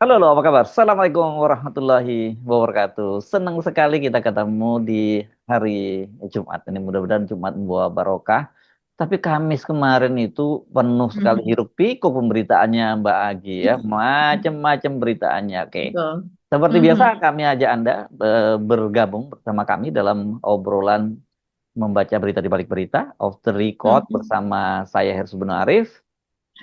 Halo, halo, apa kabar? Assalamualaikum warahmatullahi wabarakatuh. Senang sekali kita ketemu di hari Jumat ini. Mudah-mudahan Jumat membawa barokah. Tapi Kamis kemarin itu penuh sekali Mhm. hiruk pikuk pemberitaannya Mbak Agi ya. Macem-macem beritaannya. Oke. Betul. Seperti biasa Mhm. kami ajak Anda bergabung bersama kami dalam obrolan membaca berita di balik berita, off the record Mhm. bersama saya Hersubun Arif.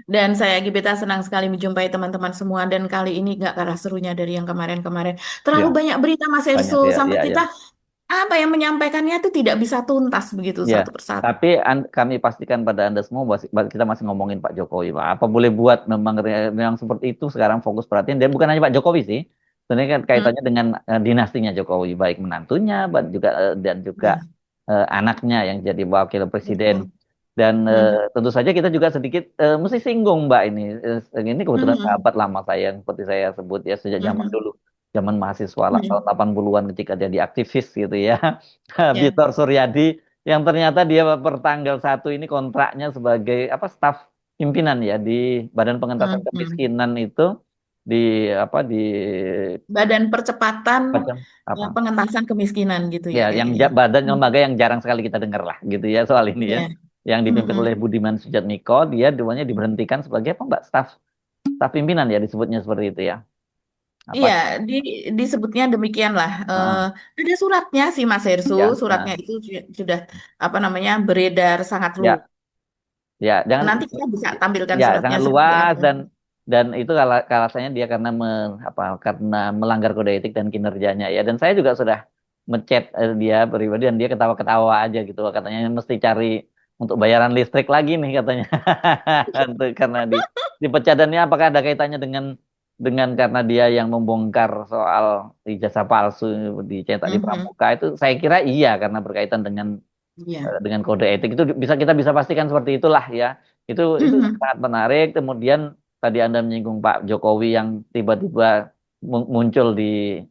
Dan saya Gibita senang sekali menjumpai teman-teman semua dan kali ini nggak kalah serunya dari yang kemarin-kemarin. Terlalu Ya, banyak berita Mas banyak Erso ya, sampai ya, ya. kita apa yang menyampaikannya itu tidak bisa tuntas begitu Ya, satu persatu. tapi kami pastikan pada Anda semua bahwa kita masih ngomongin Pak Jokowi, Pak. Apa boleh buat memang memang seperti itu sekarang fokus perhatian dan bukan hanya Pak Jokowi sih. Sebenarnya kan Hmm. kaitannya dengan dinastinya Jokowi, baik menantunya juga dan juga Ya, anaknya yang jadi wakil presiden. betul. Dan Mhm. tentu saja kita juga sedikit mesti singgung Mbak ini. Ini kebetulan Mhm. sahabat lama saya yang seperti saya sebut ya sejak zaman Mhm. dulu, zaman mahasiswa lah tahun Mhm. 80-an ketika dia di aktivis gitu ya. Ya. Bitor Suryadi yang ternyata dia per tanggal 1 ini kontraknya sebagai apa staf pimpinan ya di Badan Pengentasan Mhm. Kemiskinan itu di apa di Badan Percepatan macam apa Pengentasan Kemiskinan gitu ya ya yang kayaknya. badan Hmm. lembaga yang jarang sekali kita dengar lah gitu ya soal ini ya Ya. yang dipimpin oleh Mhm. Budiman Sujatmiko dia duanya diberhentikan sebagai apa Mbak staf staf pimpinan ya disebutnya seperti itu ya apa Iya, disebutnya demikian lah. Heeh. Ada suratnya sih Mas Hersu, Ya suratnya itu sudah apa namanya beredar sangat luas. ya ya jangan Nanti kita bisa tampilkan ya suratnya sangat seperti luas apa. dan itu alasannya dia karena apa karena melanggar kode etik dan kinerjanya ya dan saya juga sudah ngechat dia pribadi dan dia ketawa-ketawa aja gitu katanya mesti cari untuk bayaran listrik lagi nih katanya karena dipecat dan ini apakah ada kaitannya dengan karena dia yang membongkar soal ijazah palsu dicetak di Mhm. Pramuka itu saya kira iya karena berkaitan Iya. dengan kode etik itu kita bisa pastikan seperti itulah ya. Itu Mhm. sangat menarik. Kemudian tadi Anda menyinggung Pak Jokowi yang tiba-tiba muncul di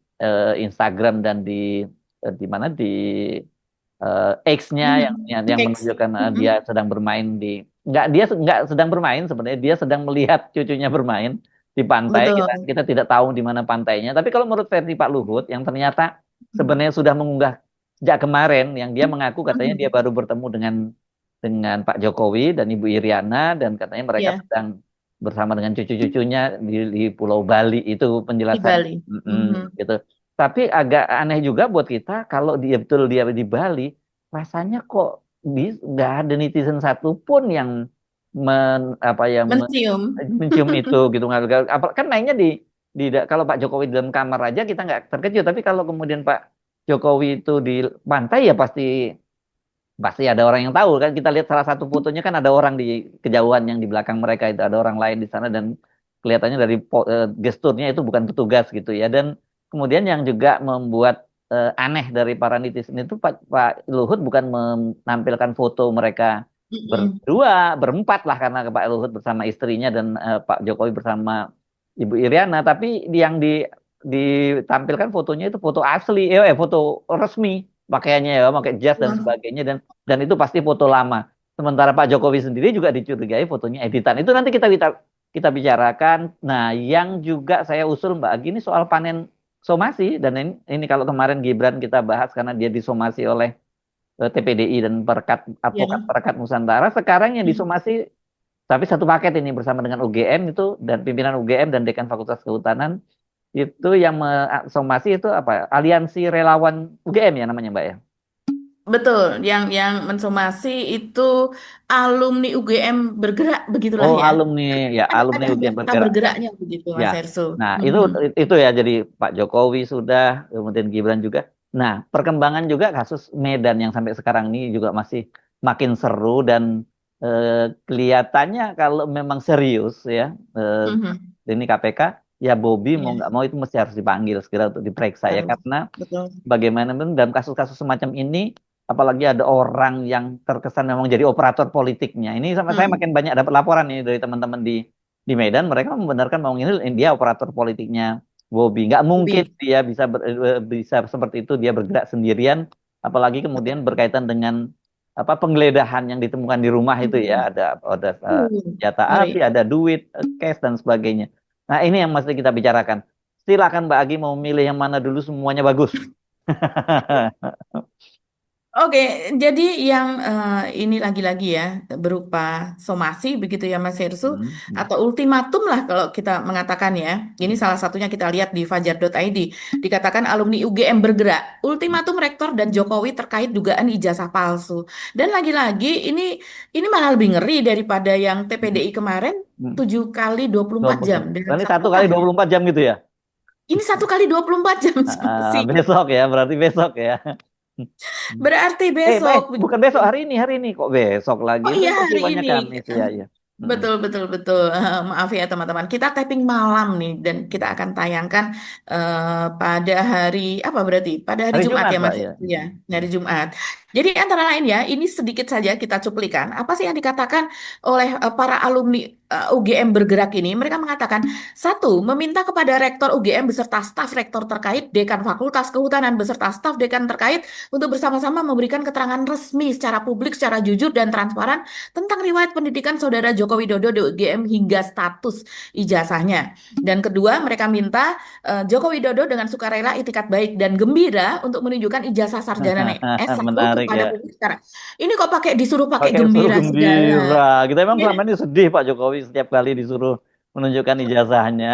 Instagram dan di mana di X-nya Mhm. yang X. menunjukkan dia Mhm. sedang bermain di nggak sedang bermain sebenarnya dia sedang melihat cucunya bermain di pantai. Kita Betul. kita tidak tahu di mana pantainya. Tapi kalau menurut versi Pak Luhut yang ternyata sebenarnya sudah mengunggah sejak kemarin yang dia mengaku katanya dia Mhm. baru bertemu dengan Pak Jokowi dan Ibu Iriana dan katanya mereka Ya, sedang bersama dengan cucu-cucunya di Pulau Bali itu di penjelasan Bali. Mhm. gitu. Tapi agak aneh juga buat kita kalau dia betul dia di Bali, rasanya kok nggak ada netizen satupun yang apa yang Mencium. mencium itu gitu kan mainnya kalau Pak Jokowi di dalam kamar aja kita nggak terkejut tapi kalau kemudian Pak Jokowi itu di pantai ya pasti pasti ada orang yang tahu kan kita lihat salah satu fotonya kan ada orang di kejauhan yang di belakang mereka itu ada orang lain di sana dan kelihatannya dari gesturnya itu bukan petugas gitu ya dan kemudian yang juga membuat aneh dari para netizen itu Pak Luhut bukan menampilkan foto mereka Mhm. berdua berempat lah karena Pak Luhut bersama istrinya dan Pak Jokowi bersama Ibu Iriana tapi yang ditampilkan fotonya itu foto asli foto resmi pakaiannya ya pakai jas dan Wah. sebagainya dan itu pasti foto lama. Sementara Pak Jokowi sendiri juga dicurigai fotonya editan. Itu nanti kita bicarakan. Nah, yang juga saya usul Mbak Agi ini soal panen somasi dan ini kalau kemarin Gibran kita bahas karena dia disomasi oleh TPDI dan Advokat Ya. Perekat Nusantara. Sekarang yang Mhm. disomasi tapi satu paket ini bersama dengan UGM itu dan pimpinan UGM dan Dekan Fakultas Kehutanan itu yang somasi itu apa? Aliansi Relawan UGM ya namanya Mbak ya. Betul, yang mensomasi itu alumni UGM bergerak begitulah Oh, ya. alumni ya, Ada alumni UGM anggota bergerak ya. bergeraknya begitu Ya. Mas Erso. Nah, Mhm. itu ya jadi Pak Jokowi sudah, kemudian Gibran juga. Nah, perkembangan juga kasus Medan yang sampai sekarang ini juga masih makin seru dan kelihatannya kalau memang serius ya Mhm. ini KPK ya Bobby mau Ya, nggak mau itu mesti harus dipanggil segera untuk diperiksa ya harus. karena Betul. bagaimanapun dalam kasus-kasus semacam ini, apalagi ada orang yang terkesan memang jadi operator politiknya. Ini sama saya Hmm. makin banyak dapat laporan nih dari teman-teman di Medan, mereka membenarkan bahwa ini dia operator politiknya Bobi. Nggak mungkin Lebih. dia bisa seperti itu dia bergerak sendirian, apalagi kemudian berkaitan dengan apa penggeledahan yang ditemukan di rumah itu ya, Mhm. ada Uh, senjata api, ngeri. ada duit, cash dan sebagainya. Nah, ini yang mesti kita bicarakan. Silakan Mbak Agi mau milih yang mana dulu, semuanya bagus. Oke, jadi yang ini lagi-lagi ya berupa somasi begitu ya Mas Hersu Hmm, hmm, atau ultimatum lah kalau kita mengatakan ya. Ini hmm, salah satunya kita lihat di fajar.id. Dikatakan alumni UGM bergerak. hmm, Ultimatum rektor dan Jokowi terkait dugaan ijazah palsu. Dan lagi-lagi ini malah lebih ngeri daripada yang hmm, TPDI kemarin hmm. 7 kali 24 20 jam jam. dalam Ini satu satu kali pekan. 24 jam gitu ya? Ini 1 kali 24 jam sih. Besok ya, berarti besok ya. Berarti besok Bukan begitu. besok, hari ini kok besok lagi. Oh Itu iya hari peristiwanya ini. Kamis ya, ya. Mm-mm. Betul, betul, betul. Maaf ya teman-teman. Kita tapping malam nih dan kita akan tayangkan pada hari apa berarti? Pada hari Hari Jumat Jumat, ya Pak Mas? ya. Ya, hari Jumat. Jadi antara lain ya, ini sedikit saja kita cuplikan. Apa sih yang dikatakan oleh para alumni UGM bergerak ini? Mereka mengatakan, satu, meminta kepada rektor UGM beserta staf rektor terkait, dekan fakultas kehutanan beserta staf dekan terkait untuk bersama-sama memberikan keterangan resmi secara publik, secara jujur dan transparan tentang riwayat pendidikan saudara Joko Widodo di UGM hingga status ijazahnya. Dan kedua, mereka minta Joko Widodo dengan sukarela, itikat baik dan gembira untuk menunjukkan ijazah sarjana S1 Menarik kepada ya. publik sekarang. Ini kok pakai disuruh pakai Pakai suruh gembira segala. gembira. Kita emang Ya, selama ini sedih Pak Jokowi setiap kali disuruh menunjukkan ijazahnya.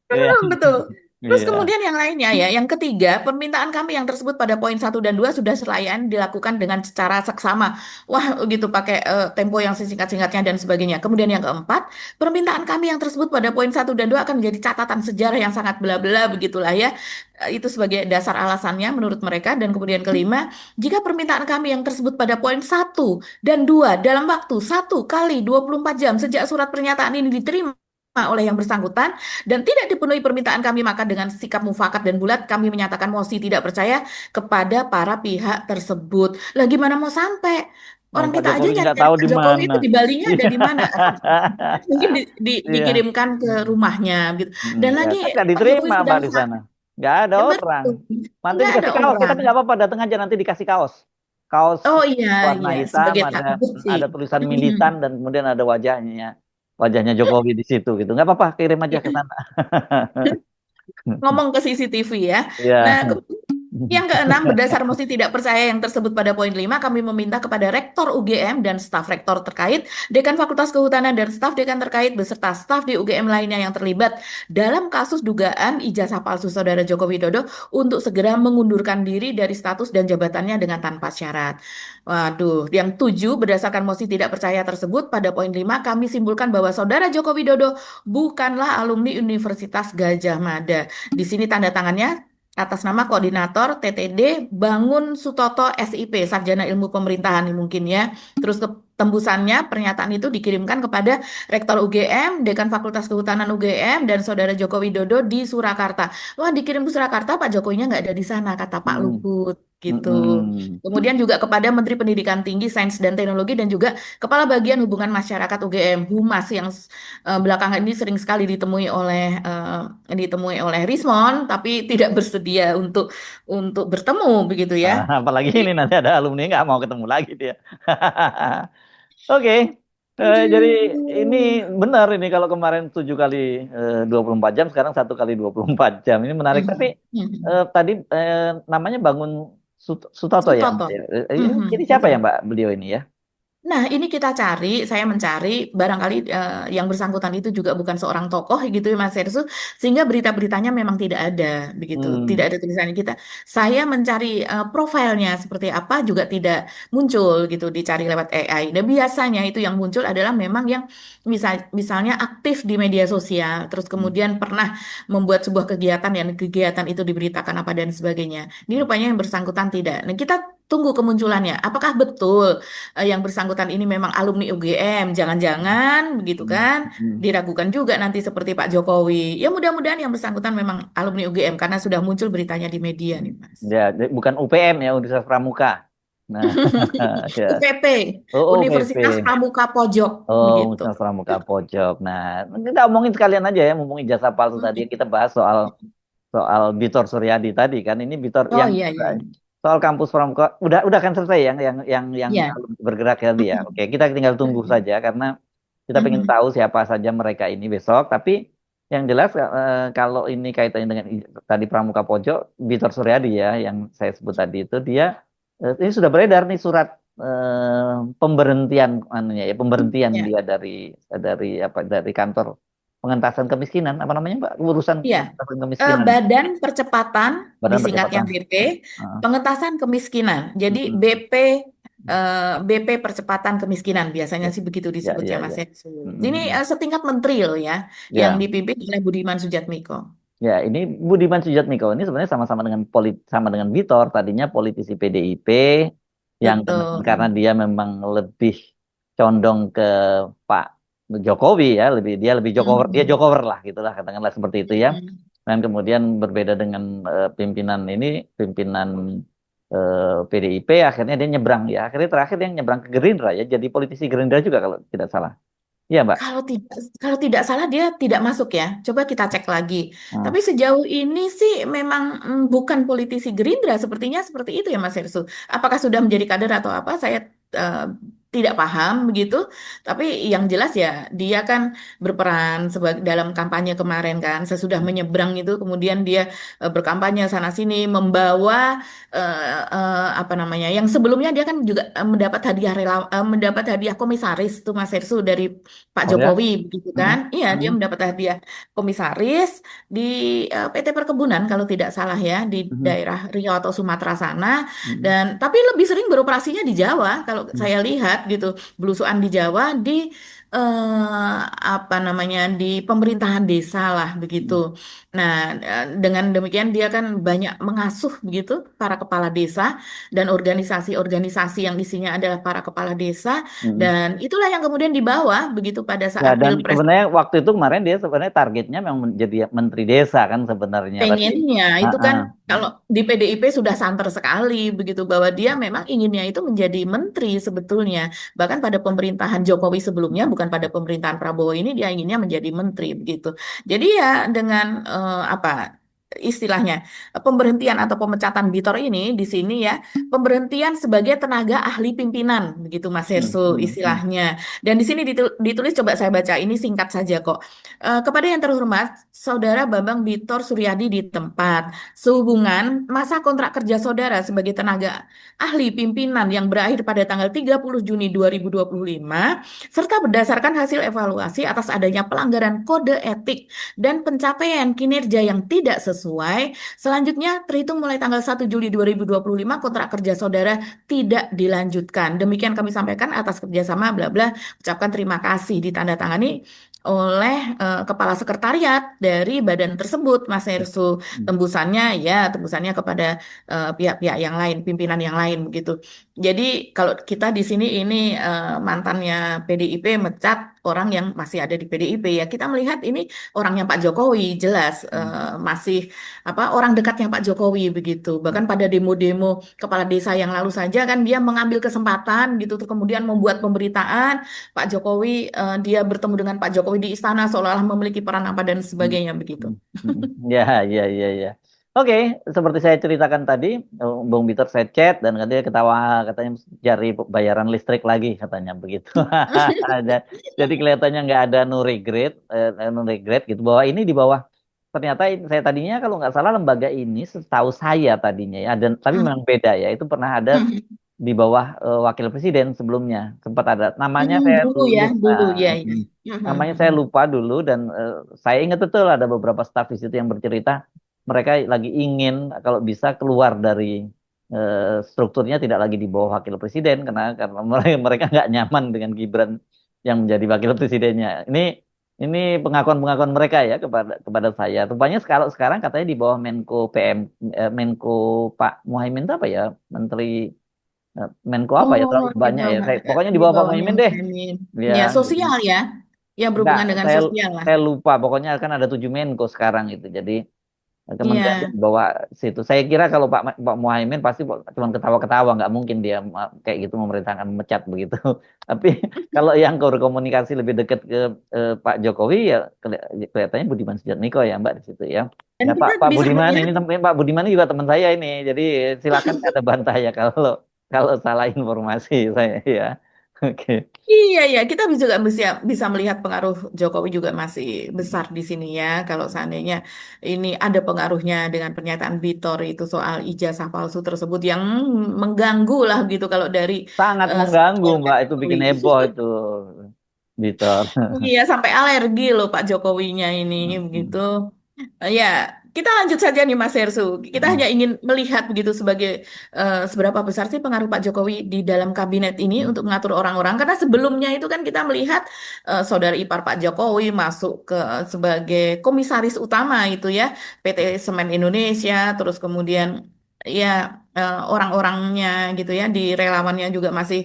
Iya. betul. Terus Iya. kemudian yang lainnya ya, yang ketiga, permintaan kami yang tersebut pada poin 1 dan 2 sudah selayan dilakukan dengan secara seksama. Wah, gitu pakai tempo yang sesingkat-singkatnya dan sebagainya. Kemudian yang keempat, permintaan kami yang tersebut pada poin 1 dan 2 akan menjadi catatan sejarah yang sangat bela-bela begitulah ya. Itu sebagai dasar alasannya menurut mereka. Dan kemudian kelima, jika permintaan kami yang tersebut pada poin 1 dan 2 dalam waktu 1 kali 24 jam sejak surat pernyataan ini diterima oleh yang bersangkutan dan tidak dipenuhi permintaan kami, maka dengan sikap mufakat dan bulat kami menyatakan mosi tidak percaya kepada para pihak tersebut. Lah gimana mau sampai? Oh, Orang Pak kita aja Jokowi nggak nyari-nyari tahu Pak di Jokowi mana. itu di Balinya ada Iya. di mana? Mungkin Iya. dikirimkan ke rumahnya gitu. Dan Ya, lagi kan nggak Pak Jokowi diterima sedang Mbak di sana. sakit. Nggak ada Ya orang. betul. Nanti Enggak ada dikasih kaos, ya, orang. tapi nggak apa-apa, datang aja nanti dikasih kaos. Kaos Oh iya, warna iya, hitam, sebagai ada bukti. ada tulisan militan dan kemudian ada wajahnya Jokowi di situ gitu. Nggak apa-apa, kirim aja ke sana. Ngomong ke CCTV ya. Nah, Iya. yang keenam, berdasar mosi tidak percaya yang tersebut pada poin 5, kami meminta kepada Rektor UGM dan staf rektor terkait, Dekan Fakultas Kehutanan dan staf dekan terkait, beserta staf di UGM lainnya yang terlibat dalam kasus dugaan ijazah palsu Saudara Joko Widodo untuk segera mengundurkan diri dari status dan jabatannya dengan tanpa syarat. Waduh, yang tujuh, berdasarkan mosi tidak percaya tersebut, pada poin 5, kami simpulkan bahwa Saudara Joko Widodo bukanlah alumni Universitas Gajah Mada. Di sini tanda tangannya atas nama Koordinator TTD Bangun Sutoto SIP, Sarjana Ilmu Pemerintahan nih mungkin ya. Terus tembusannya pernyataan itu dikirimkan kepada Rektor UGM, Dekan Fakultas Kehutanan UGM, dan Saudara Joko Widodo di Surakarta. Wah, dikirim ke Surakarta, Pak Jokowinya nggak ada di sana, kata Pak Mm, Luhut gitu. mm, Kemudian juga kepada Menteri Pendidikan Tinggi, Sains dan Teknologi, dan juga Kepala Bagian Hubungan Masyarakat UGM, Humas, yang belakangan ini sering sekali ditemui oleh Rismon, tapi tidak bersedia untuk bertemu begitu ya. Apalagi ini nanti ada alumni nggak mau ketemu lagi dia. Oke. Jadi ini Aduh. benar ini kalau kemarin 7 kali 24 jam, sekarang 1 kali 24 jam. Ini menarik. Tapi Mhm. Mhm. tadi namanya Bangun Sutoto ya, Mbak Sutoto. ya? Ini Mhm, siapa ya betul. Mbak beliau ini ya? Nah, ini saya mencari, barangkali yang bersangkutan itu juga bukan seorang tokoh gitu ya Mas Hersu, sehingga berita-beritanya memang tidak ada, begitu. Tidak Hmm. ada tulisannya kita. Saya mencari profilnya seperti apa juga tidak muncul gitu, dicari lewat AI. Dan biasanya itu yang muncul adalah memang yang misalnya aktif di media sosial, terus Hmm. kemudian pernah membuat sebuah kegiatan yang kegiatan itu diberitakan apa dan sebagainya. Ini rupanya yang bersangkutan tidak. Nah, kita tunggu kemunculannya. Apakah betul yang bersangkutan ini memang alumni UGM, jangan-jangan begitu Hmm. kan, Hmm. diragukan juga nanti seperti Pak Jokowi. Ya mudah-mudahan yang bersangkutan memang alumni UGM karena sudah muncul beritanya di media nih Mas. Ya, bukan UPM ya, Universitas Pramuka. Nah, ya. UPP, Oh, PP. Universitas Pramuka Pojok, Oh, begitu. Universitas Pramuka Pojok. Nah, kita omongin sekalian aja ya, mumpung ijazah palsu tadi kita bahas soal soal Bitor Suryadi tadi kan. Ini Bitor Oh yang iya iya. soal kampus Pramuka udah kan selesai yang Iya. bergerak tadi ya. Oke, kita tinggal tunggu saja karena kita ingin tahu siapa saja mereka ini besok. Tapi yang jelas kalau ini kaitannya dengan tadi Pramuka Pojok, Vitor Suryadi ya, yang saya sebut tadi itu dia ini sudah beredar nih surat pemberhentian, anunya ya, pemberhentian Ya. dia dari apa dari kantor pengentasan kemiskinan, apa namanya Mbak, urusan Iya, pengentasan kemiskinan, Badan Percepatan, Badan disingkatnya Percepatan. BP, Heeh. Pengentasan Kemiskinan. Jadi Mm-mm. BP, BP Percepatan Kemiskinan, biasanya Ya, sih begitu ya, disebutnya ya, Mas ya. Hensu. Ini Mm-mm. setingkat menteri loh ya, yang Ya, dipimpin oleh Budiman Sujatmiko. ya, ini Budiman Sujatmiko ini sebenarnya sama-sama dengan sama dengan Vitor, tadinya politisi PDIP yang karena Betul. dia memang lebih condong ke Pak Jokowi ya, dia lebih Jokower, dia Mhm. Jokower lah gitulah katakanlah seperti itu ya. Mhm. Dan kemudian berbeda dengan pimpinan PDIP, akhirnya dia nyebrang ya. Akhirnya terakhir dia nyebrang ke Gerindra ya, jadi politisi Gerindra juga kalau tidak salah. Iya, Mbak. Kalau tidak salah dia tidak masuk ya. Coba kita cek lagi. Hmm. Tapi sejauh ini sih memang bukan politisi Gerindra. Sepertinya seperti itu ya Mas Hersu. Apakah sudah menjadi kader atau apa? Saya eh, tidak paham begitu. Tapi yang jelas ya dia kan berperan sebagai dalam kampanye kemarin kan. Sesudah menyeberang itu kemudian dia berkampanye sana sini membawa apa namanya? Yang sebelumnya dia kan juga mendapat hadiah komisaris tuh Mas Hersu dari Pak Oh ya? Jokowi begitu kan. Hmm. Iya, dia Hmm. mendapat hadiah komisaris di PT Perkebunan kalau tidak salah ya di Hmm. daerah Riau atau Sumatera sana Hmm. dan tapi lebih sering beroperasinya di Jawa kalau Hmm. saya lihat gitu. Belusuan di Jawa di apa namanya di pemerintahan desa lah begitu. Hmm. Nah, dengan demikian dia kan banyak mengasuh begitu para kepala desa dan organisasi-organisasi yang isinya adalah para kepala desa Hmm. dan itulah yang kemudian dibawa begitu pada Ya, saat dan Pilpres. sebenarnya waktu itu kemarin dia sebenarnya targetnya memang menjadi menteri desa kan sebenarnya. Tapi, Pengennya ah, itu ah. kan kalau di PDIP sudah santer sekali begitu bahwa dia memang inginnya itu menjadi menteri sebetulnya. Bahkan pada pemerintahan Jokowi sebelumnya bukan pada pemerintahan Prabowo ini dia inginnya menjadi menteri begitu. Jadi ya dengan apa istilahnya pemberhentian atau pemecatan Bitor ini di sini ya pemberhentian sebagai tenaga ahli pimpinan begitu Mas Hmm. Herso Hmm. Hmm. istilahnya. Dan di sini ditulis coba saya baca ini singkat saja kok. Kepada yang terhormat, Saudara Bambang Bitor Suryadi di tempat. Sehubungan masa kontrak kerja saudara sebagai tenaga ahli pimpinan yang berakhir pada tanggal 30 Juni 2025, serta berdasarkan hasil evaluasi atas adanya pelanggaran kode etik dan pencapaian kinerja yang tidak sesuai, selanjutnya terhitung mulai tanggal 1 Juli 2025 kontrak kerja saudara tidak dilanjutkan. Demikian kami sampaikan atas kerjasama bla bla. Ucapkan terima kasih ditandatangani oleh kepala sekretariat dari badan tersebut, Mas Hersu. Hmm. Tembusannya kepada pihak-pihak yang lain, pimpinan yang lain begitu. Jadi kalau kita di sini ini mantannya PDIP mecat orang yang masih ada di PDIP ya, kita melihat ini orangnya Pak Jokowi jelas Hmm. masih apa orang dekatnya Pak Jokowi begitu. Bahkan pada demo-demo kepala desa yang lalu saja kan dia mengambil kesempatan gitu, terus kemudian membuat pemberitaan Pak Jokowi, dia bertemu dengan Pak Jokowi di istana seolah-olah memiliki peran apa dan Hmm. sebagainya begitu. Hmm. Hmm. Ya, ya, ya, ya. Oke, seperti saya ceritakan tadi, Bung Bitor saya chat dan katanya ketawa, katanya cari bayaran listrik lagi katanya begitu. Dan- Jadi kelihatannya nggak ada no regret, no regret gitu bahwa ini di bawah. Ternyata saya tadinya kalau nggak salah lembaga ini setahu saya tadinya ya, dan tapi memang beda ya. Itu pernah ada di bawah wakil presiden sebelumnya sempat ada namanya saya Dulu ya, lupa. dulu ya, ya. Namanya saya lupa dulu dan saya ingat betul ada beberapa staf di situ yang bercerita mereka lagi ingin kalau bisa keluar dari strukturnya tidak lagi di bawah wakil presiden karena mereka nggak nyaman dengan Gibran yang menjadi wakil presidennya. Ini pengakuan-pengakuan mereka ya kepada saya. Rupanya kalau sekarang katanya di bawah Menko PM, Menko Pak Muhaimin itu apa ya? Menteri Menko apa ya? Oh, Terlalu di banyak ya. bawah, Pokoknya di di bawah Pak bawahnya Muhaimin deh. Muhaimin. Ya, Ya, gitu. sosial ya. Ya, Enggak, berhubungan dengan saya sosial lah. saya lupa. Pokoknya kan ada 7 Menko sekarang itu. Jadi kementerian Iya. di bawah situ. Saya kira kalau Pak Muhaimin pasti cuma ketawa-ketawa, nggak mungkin dia kayak gitu memerintahkan memecat begitu. Tapi kalau yang berkomunikasi lebih dekat ke Pak Jokowi ya kelihatannya Budiman Sujatmiko ya Mbak di situ ya. Dan Ya kita Pak bisa Budiman melihat ini Pak Budiman ini juga teman saya ini. Jadi silakan ada bantah ya kalau kalau salah informasi saya ya. Oke. Iya, iya, kita juga bisa bisa melihat pengaruh Jokowi juga masih besar di sini ya. Kalau seandainya ini ada pengaruhnya dengan pernyataan Vitor itu soal ijazah palsu tersebut yang mengganggu lah gitu kalau dari Sangat segi mengganggu, keluarga Mbak. Itu Jokowi. bikin heboh itu, Victor. Iya, sampai alergi loh Pak Jokowinya ini begitu. Ya, kita lanjut saja nih Mas Hersu. Kita hanya ingin melihat begitu sebagai seberapa besar sih pengaruh Pak Jokowi di dalam kabinet ini untuk mengatur orang-orang. Karena sebelumnya itu kan kita melihat saudara ipar Pak Jokowi masuk ke sebagai komisaris utama itu ya PT Semen Indonesia. Terus kemudian ya orang-orangnya gitu ya di relawannya juga masih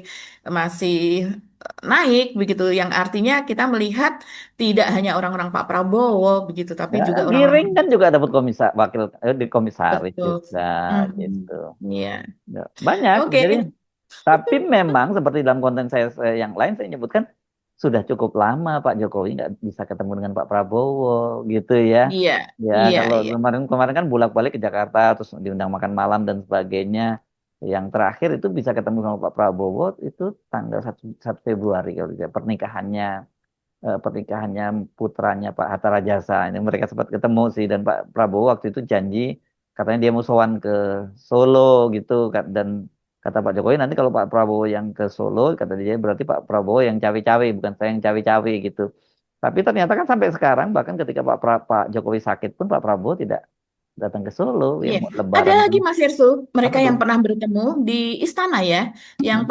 masih naik begitu. Yang artinya kita melihat tidak hanya orang-orang Pak Prabowo begitu, tapi Ya, juga orang-orang Giring kan juga dapat wakil di komisaris betul. juga gitu. Mhm. Iya. Ya, banyak. Oke. Jadi tapi memang seperti dalam konten saya yang lain saya nyebutkan sudah cukup lama Pak Jokowi nggak bisa ketemu dengan Pak Prabowo gitu ya. Iya. Ya Iya, kalau iya. kemarin kan bolak-balik ke Jakarta terus diundang makan malam dan sebagainya. Yang terakhir itu bisa ketemu sama Pak Prabowo itu tanggal 1 Februari kalau tidak pernikahannya putranya Pak Hatta Rajasa. Ini mereka sempat ketemu sih dan Pak Prabowo waktu itu janji katanya dia mau sowan ke Solo gitu dan kata Pak Jokowi nanti kalau Pak Prabowo yang ke Solo kata dia berarti Pak Prabowo yang cawe-cawe bukan saya yang cawe-cawe gitu. Tapi ternyata kan sampai sekarang bahkan ketika Pak Jokowi sakit pun Pak Prabowo tidak datang ke Solo ya Iya. mau Ada Lebaran pun lagi Mas Yersu, apa mereka tuh? yang pernah bertemu di istana ya, yang Hmm.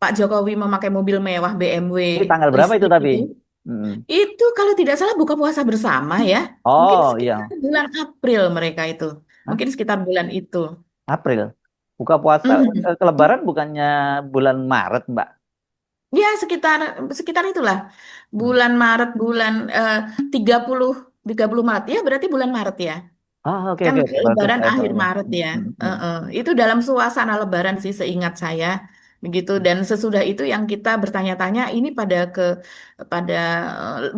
Pak Jokowi memakai mobil mewah BMW Ini tanggal berapa itu listrik tapi? itu. Hmm. Itu kalau tidak salah buka puasa bersama ya. Mungkin Oh sekitar iya, bulan April mereka itu. Hah? Mungkin sekitar bulan itu. April. Buka puasa Mhm. ke Lebaran bukannya bulan Maret, Mbak? Ya, sekitar sekitar itulah. Hmm. Bulan Maret, bulan 30 30 Maret ya, berarti bulan Maret ya. Ah, oke Kan oke. Berarti Lebaran saya tahu akhir ya. Maret Hmm, ya. hmm, hmm, Itu dalam suasana Lebaran sih seingat saya. Begitu dan sesudah itu yang kita bertanya-tanya ini pada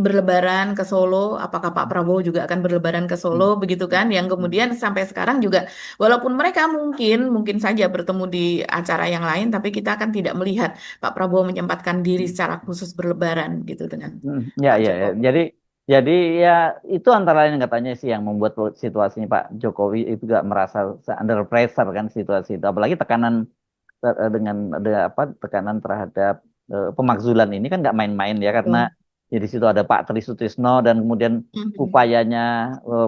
berlebaran ke Solo, apakah Pak Prabowo juga akan berlebaran ke Solo hmm, begitu hmm, kan? Yang hmm, kemudian sampai sekarang juga walaupun mereka mungkin mungkin saja bertemu di acara yang lain tapi kita kan tidak melihat Pak Prabowo menyempatkan diri hmm. secara khusus berlebaran gitu dengan Ya, Pak ya, ya. Jokowi. Jadi ya itu antara lain katanya sih yang membuat situasinya Pak Jokowi itu gak merasa under pressure kan situasi itu. Apalagi tekanan dengan ada apa tekanan terhadap pemakzulan ini kan nggak main-main ya karena Betul. ya di situ ada Pak Tri Sutrisno dan kemudian Mhm. upayanya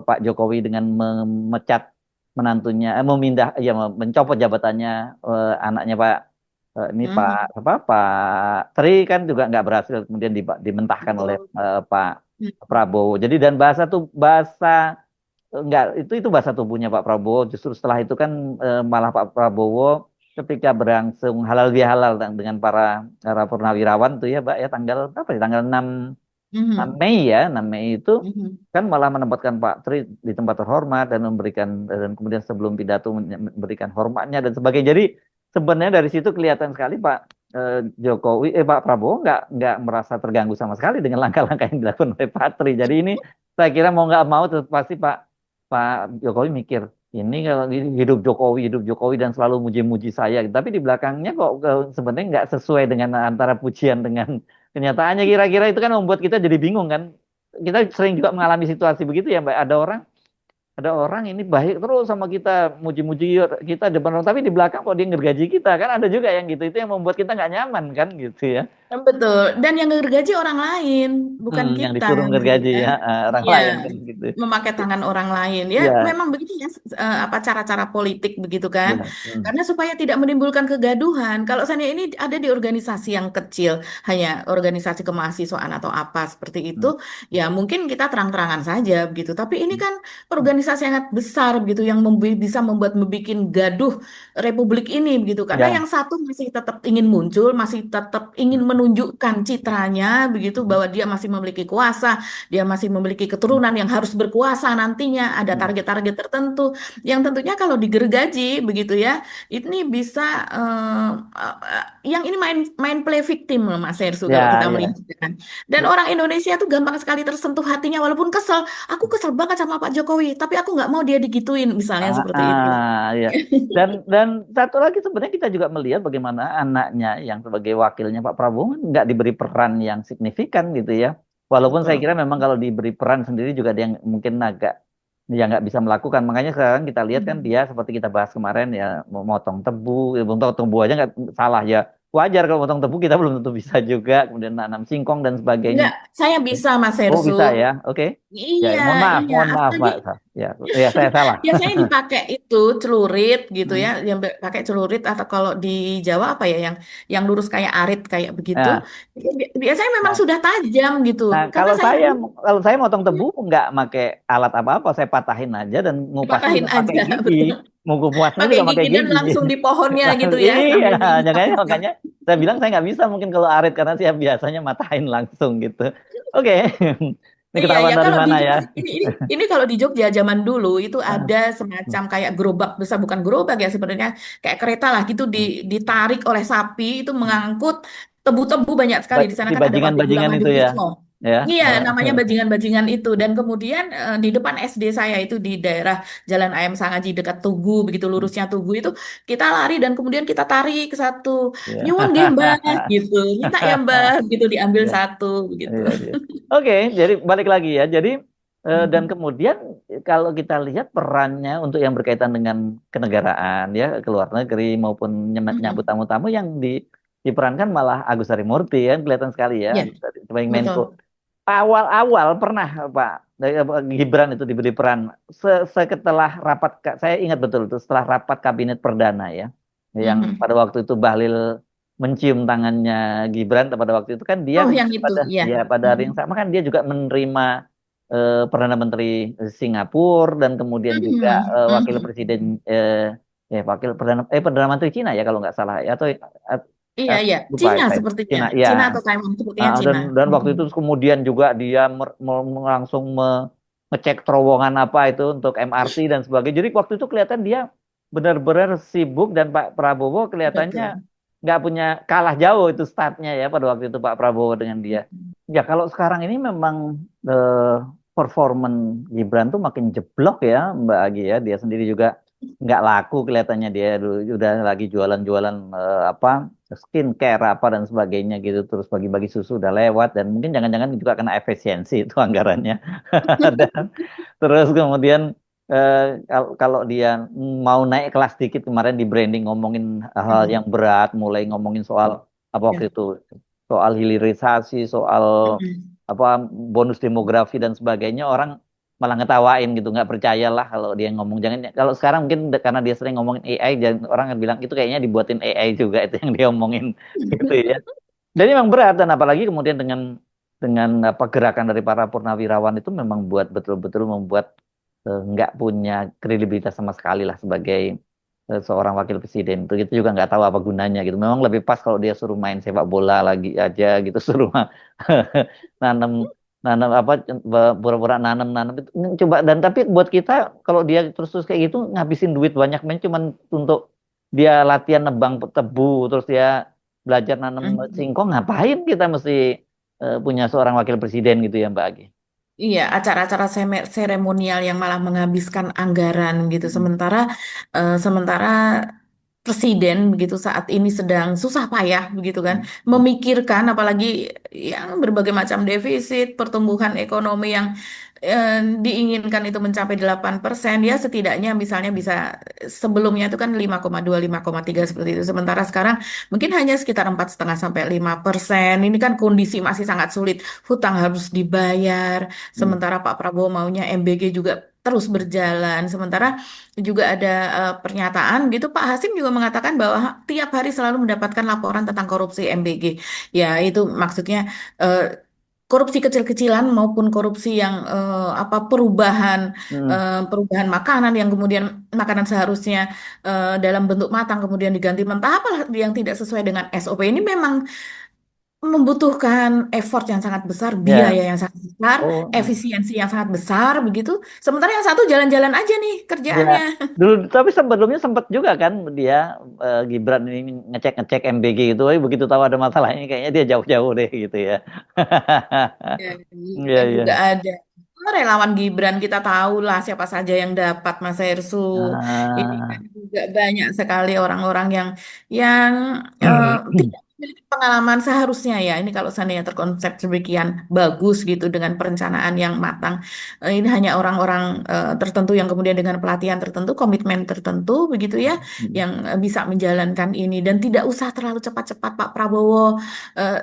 Pak Jokowi dengan memecat menantunya memindah ya mencopot jabatannya anaknya Pak ini Pak Mhm. apa Pak Tri kan juga nggak berhasil kemudian dimentahkan oleh Betul. Pak Mhm. Prabowo. Jadi dan bahasa tuh bahasa enggak, itu bahasa tubuhnya Pak Prabowo. Justru setelah itu kan malah Pak Prabowo ketika berlangsung halal bihalal dengan para purnawirawan tuh ya, Pak ya tanggal apa ya? Tanggal 6 Mhm. Mei ya, 6 Mei itu Mhm. kan malah menempatkan Pak Tri di tempat terhormat dan memberikan dan kemudian sebelum pidato memberikan hormatnya dan sebagainya. Jadi sebenarnya dari situ kelihatan sekali Pak Pak Prabowo nggak merasa terganggu sama sekali dengan langkah-langkah yang dilakukan oleh Pak Tri. Jadi ini saya kira mau nggak mau tetap pasti Pak Jokowi mikir ini kalau ini hidup Jokowi dan selalu muji-muji saya. Tapi di belakangnya kok sebenarnya nggak sesuai dengan antara pujian dengan kenyataannya kira-kira itu kan membuat kita jadi bingung kan. Kita sering juga mengalami situasi begitu ya Mbak. Ada orang ini baik terus sama kita, muji-muji kita depan orang, tapi di belakang kok dia ngergaji kita kan ada juga yang gitu. Itu yang membuat kita nggak nyaman kan gitu ya. Betul. Dan yang gergaji orang lain, bukan Yang kita disuruh gitu ngergaji ya. ya orang Iya, lain kan gitu. memakai tangan orang lain. Ya, Ya, memang begitu ya apa cara-cara politik begitu kan. ya. Hmm, Karena supaya tidak menimbulkan kegaduhan. Kalau saya ini ada di organisasi yang kecil, hanya organisasi kemahasiswaan atau apa seperti itu, hmm, ya mungkin kita terang-terangan saja begitu. Tapi ini hmm, kan organisasi yang sangat besar begitu yang bisa membuat gaduh Republik ini begitu karena ya. yang satu masih tetap ingin muncul, masih tetap ingin menunjukkan citranya begitu Hmm, bahwa dia masih memiliki kuasa, dia masih memiliki keturunan yang harus berkuasa nantinya, ada hmm. target-target tertentu yang tentunya kalau digergaji begitu ya, ini bisa yang ini main main play victim loh Mas Hersu kalau Ya, kita melihat ya. kan. Dan orang Indonesia tuh gampang sekali tersentuh hatinya walaupun kesel. Aku kesel banget sama Pak Jokowi, tapi aku nggak mau dia digituin misalnya seperti itu. Ya. Dan satu lagi sebenarnya kita juga melihat bagaimana anaknya yang sebagai wakilnya Pak Prabowo Prabowo nggak diberi peran yang signifikan gitu ya. Walaupun saya betul. kira memang kalau diberi peran sendiri juga dia mungkin agak ya nggak bisa melakukan. Makanya sekarang kita lihat kan Hmm. dia seperti kita bahas kemarin ya mau motong tebu, ya, motong tebu aja nggak salah ya. Wajar kalau motong tebu kita belum tentu bisa juga. Kemudian nanam singkong dan sebagainya. Enggak, saya bisa Mas Oh Hersuk. bisa ya, oke. Ya Iya, iya. mohon maaf Apalagi Pak. Ya, ya saya salah. biasanya dipakai itu celurit gitu ya, Hmm. yang pakai celurit atau kalau di Jawa apa ya yang lurus kayak arit kayak begitu. Ya, Itu biasanya memang ya. sudah tajam gitu. Nah, Karena saya dulu kalau saya motong tebu nggak pakai alat apa-apa, saya patahin aja dan ngupasnya dipatahin juga pakai aja, gigi. betul. Mau ngupasnya Pakai juga pakai gigi dan gigi. langsung di pohonnya Nah, gitu ya iya, sambil makanya minyak. makanya saya bilang saya nggak bisa mungkin kalau arit karena saya biasanya matahin langsung gitu. Oke, ini Iya ketahuan ya, dari kalau di mana ya? Jogja ini kalau di Jogja zaman dulu itu Ah, ada semacam kayak gerobak besar, bukan gerobak ya sebenarnya, kayak kereta lah gitu ditarik oleh sapi itu mengangkut tebu-tebu banyak sekali. Di sana Si kan ada pabrik gula bajingan-bajingan madu itu ya, Bismo. ya. Iya, namanya bajingan-bajingan itu. Dan kemudian di depan SD saya itu di daerah Jalan AM Sangaji dekat Tugu, begitu lurusnya Tugu itu kita lari dan kemudian kita tarik satu, Ya. nyuwun nggih Mbah gitu, minta ya Mbah gitu diambil Ya. satu begitu. Iya, iya. Oke, jadi balik lagi ya. Jadi dan Mhm. kemudian kalau kita lihat perannya untuk yang berkaitan dengan kenegaraan ya ke luar negeri maupun nyambut Mhm. tamu-tamu yang diperankan malah Agus Harimurti kan kelihatan sekali ya Iya, sebagai Menko. betul. Awal-awal pernah Pak Gibran itu diberi peran setelah rapat saya ingat betul itu setelah rapat kabinet perdana ya yang Mhm. pada waktu itu Bahlil mencium tangannya Gibran pada waktu itu kan dia Oh, yang itu, ya. pada hari yang Mhm. sama kan dia juga menerima Perdana Menteri Singapura dan kemudian juga Mhm. Wakil Mhm. Presiden Perdana Menteri Cina ya kalau nggak salah ya atau Iya, iya. lupa Cina saya sepertinya. Cina ya. Cina atau Taiwan, sepertinya Cina. Dan waktu Mhm. itu kemudian juga dia langsung ngecek terowongan apa itu untuk MRT dan sebagainya. Jadi waktu itu kelihatan dia benar-benar sibuk dan Pak Prabowo kelihatannya Betul. nggak punya kalah jauh itu startnya ya pada waktu itu Pak Prabowo dengan dia. Mhm. Ya kalau sekarang ini memang eh, performan Gibran tuh makin jeblok ya Mbak Agi ya. Dia sendiri juga nggak laku kelihatannya dia dulu udah lagi jualan-jualan apa skincare apa dan sebagainya gitu terus bagi-bagi susu udah lewat dan mungkin jangan-jangan juga kena efisiensi itu anggarannya dan terus kemudian kalau dia mau naik kelas dikit kemarin di branding ngomongin hal yang Mhm. berat mulai ngomongin soal apa waktu Ya. itu soal hilirisasi soal Mhm. apa bonus demografi dan sebagainya orang malah ngetawain gitu nggak percayalah kalau dia ngomong jangan kalau sekarang mungkin karena dia sering ngomongin AI dan orang akan bilang itu kayaknya dibuatin AI juga itu yang dia omongin gitu ya dan ini memang berat dan apalagi kemudian dengan apa gerakan dari para purnawirawan itu memang buat betul-betul membuat nggak punya kredibilitas sama sekali lah sebagai seorang wakil presiden itu juga nggak tahu apa gunanya gitu memang lebih pas kalau dia suruh main sepak bola lagi aja gitu suruh nanam nanam apa pura-pura nanam itu coba dan tapi buat kita kalau dia terus kayak gitu ngabisin duit banyak main cuman untuk dia latihan nebang tebu terus dia belajar nanam Mhm. singkong ngapain kita mesti punya seorang wakil presiden gitu ya Mbak Agi. Iya, acara-acara seremonial yang malah menghabiskan anggaran gitu. Mm, Sementara presiden begitu saat ini sedang susah payah begitu kan, mm, mm, memikirkan apalagi yang berbagai macam defisit, pertumbuhan ekonomi yang eh, diinginkan itu mencapai 8%, ya setidaknya misalnya bisa sebelumnya itu kan 5,2, 5,3 seperti itu. Sementara sekarang mungkin hanya sekitar 4,5 sampai 5%. Ini kan kondisi masih sangat sulit, hutang harus dibayar. mm. Sementara Pak Prabowo maunya MBG juga terus berjalan. Sementara juga ada pernyataan gitu Pak Hasim juga mengatakan bahwa tiap hari selalu mendapatkan laporan tentang korupsi MBG. Ya, itu maksudnya eh, korupsi kecil-kecilan maupun korupsi yang Mm. perubahan makanan yang kemudian makanan seharusnya dalam bentuk matang kemudian diganti mentah apalah yang tidak sesuai dengan SOP ini memang membutuhkan effort yang sangat besar, biaya Ya, yang sangat besar, oh, efisiensi yang sangat besar begitu. Sementara yang satu jalan-jalan aja nih ya. kerjaannya. Dulu tapi sebelumnya sempat juga kan dia Gibran ini ngecek-ngecek MBG gitu, begitu tahu ada masalah ini kayaknya dia jauh-jauh deh gitu ya. Ya, Iya, kan iya. juga ada. Oh, relawan Gibran kita tahu lah siapa saja yang dapat Mas Hersu. Ini kan Ah. juga banyak sekali orang-orang yang eh, tidak memiliki pengalaman seharusnya ya. Ini kalau seandainya terkonsep sedemikian bagus gitu dengan perencanaan yang matang. Ini hanya orang-orang tertentu yang kemudian dengan pelatihan tertentu, komitmen tertentu begitu ya, Hmm. yang bisa menjalankan ini dan tidak usah terlalu cepat-cepat Pak Prabowo.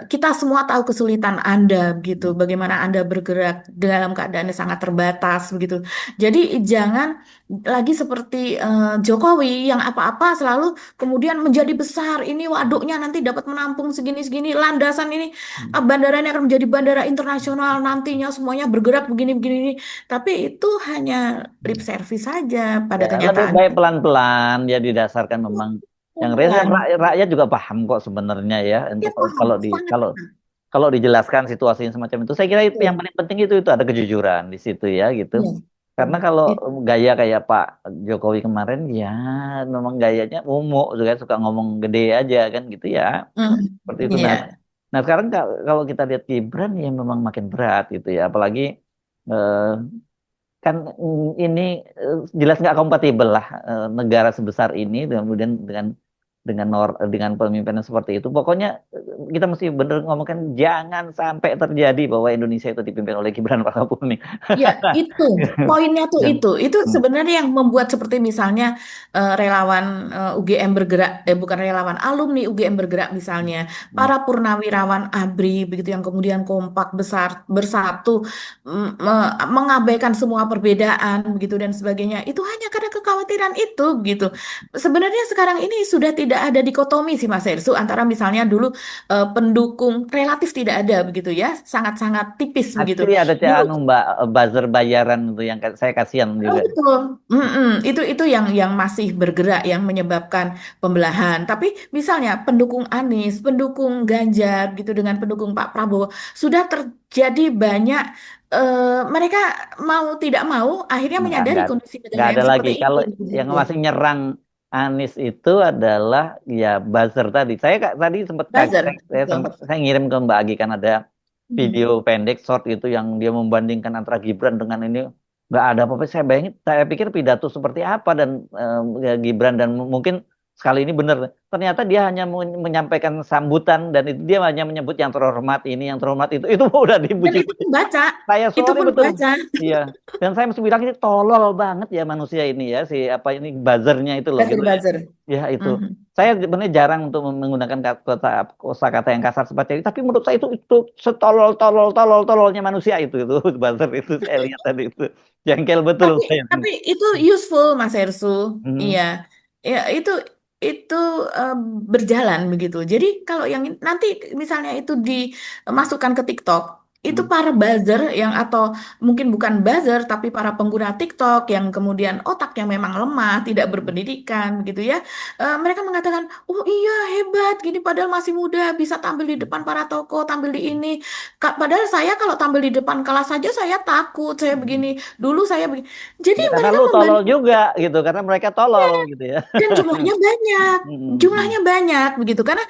Kita semua tahu kesulitan Anda begitu, bagaimana Anda bergerak dalam keadaan yang sangat terbatas begitu. Jadi jangan lagi seperti Jokowi yang apa-apa selalu kemudian menjadi besar. Ini waduknya nanti dapat menampung segini-segini, landasan ini bandara ini akan menjadi bandara internasional nantinya semuanya bergerak begini-begini. Tapi itu hanya lip service saja pada Ya, lebih kenyataan. baik pelan-pelan ya didasarkan memang yang Bukan. rakyat juga paham kok sebenarnya ya Ya untuk paham, kalau sangat paham. kalau dijelaskan situasi semacam itu saya kira itu yang Betul. paling penting itu ada kejujuran di situ ya gitu. Iya. Karena Hmm. kalau Itu. gaya kayak Pak Jokowi kemarin ya memang gayanya umum juga suka ngomong gede aja kan gitu ya. Hmm. Seperti itu. Nah, Iya. nah sekarang kalau kita lihat Gibran ya memang makin berat gitu ya. Apalagi eh, kan ini jelas nggak kompatibel lah negara sebesar ini dan kemudian dengan pemimpinan seperti itu. Pokoknya kita mesti bener ngomongkan jangan sampai terjadi bahwa Indonesia itu dipimpin oleh Gibran Rakabuming. Ya, itu poinnya tuh Ya. itu. Itu Hmm. sebenarnya yang membuat seperti misalnya relawan UGM bergerak, bukan relawan alumni UGM bergerak misalnya, Hmm. para purnawirawan ABRI begitu yang kemudian kompak besar bersatu mengabaikan semua perbedaan begitu dan sebagainya. Itu hanya karena kekhawatiran itu gitu. Sebenarnya sekarang ini sudah tidak ada dikotomi sih Mas Hersu antara misalnya dulu pendukung relatif tidak ada begitu ya, sangat-sangat tipis begitu. Actually ada Dulu anu Mbak buzzer bayaran itu yang saya kasihan oh juga. betul. Mm-mm. Itu yang masih bergerak yang menyebabkan pembelahan. Tapi misalnya pendukung Anies, pendukung Ganjar gitu dengan pendukung Pak Prabowo sudah terjadi banyak mereka mau tidak mau akhirnya menyadari Enggak, kondisi negara enggak ada yang lagi. seperti ini Kalau yang gitu. masih nyerang Anies itu adalah ya buzzer tadi. Tadi sempat Buzzer, betul. saya ngirim ke Mbak Agi kan ada Hmm. video pendek short itu yang dia membandingkan antara Gibran dengan ini nggak ada apa-apa. Saya pikir pidato seperti apa dan ya Gibran dan mungkin sekali ini benar. Ternyata dia hanya menyampaikan sambutan dan itu dia hanya menyebut yang terhormat ini, yang terhormat itu udah Dan itu dipuji-puji. pun baca, Saya itu sorry pun betul. baca. Iya. Dan saya mesti bilang ini tolol banget ya manusia ini ya si apa ini buzzernya itu loh gitu ya. Buzzer-buzzer. Ya itu. Mhm. Saya sebenarnya jarang untuk menggunakan kata yang kasar seperti ini, tapi menurut saya itu tololnya manusia itu buzzer itu saya lihat tadi itu. Jengkel betul Tapi saya. tapi itu useful Mas Hersu. Hmm. Iya. Ya itu eh, berjalan begitu. Jadi kalau yang nanti misalnya itu dimasukkan ke TikTok, itu Hmm. para buzzer yang atau mungkin bukan buzzer tapi para pengguna TikTok yang kemudian otaknya memang lemah, tidak berpendidikan gitu ya. Mereka mengatakan, "Oh iya hebat gini padahal masih muda bisa tampil di depan para tokoh, tampil di ini." Padahal saya kalau tampil di depan kelas saja saya takut, saya begini. Dulu saya begini. Jadi Ya karena mereka lu tolol membanding juga gitu, karena mereka tolol gitu ya. dan jumlahnya banyak, Hmm. jumlahnya banyak begitu karena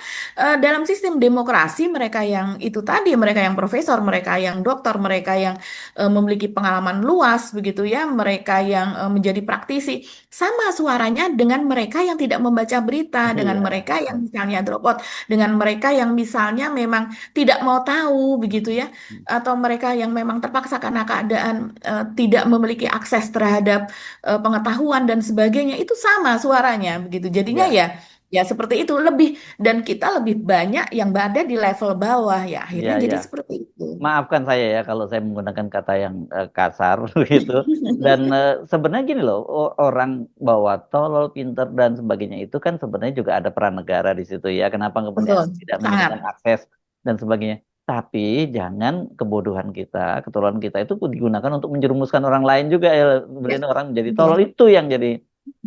dalam sistem demokrasi mereka yang itu tadi, mereka yang profesor, mereka yang dokter, mereka yang memiliki pengalaman luas begitu ya, mereka yang menjadi praktisi, sama suaranya dengan mereka yang tidak membaca berita, dengan Iya. mereka yang misalnya drop out, dengan mereka yang misalnya memang tidak mau tahu begitu ya, atau mereka yang memang terpaksa karena keadaan tidak memiliki akses terhadap pengetahuan dan sebagainya itu sama suaranya begitu. Jadinya Iya. ya ya seperti itu lebih dan kita lebih banyak yang berada di level bawah ya Iya, akhirnya iya. jadi seperti itu. Maafkan saya ya kalau saya menggunakan kata yang kasar gitu. Dan sebenarnya gini loh, orang bawa tolol, pinter dan sebagainya itu kan sebenarnya juga ada peran negara di situ ya. Kenapa kemudian Betul, tidak sangat. menyediakan akses dan sebagainya. Tapi jangan kebodohan kita, ketololan kita itu digunakan untuk menjerumuskan orang lain juga ya. Ya, Kemudian orang menjadi tolol betul. itu yang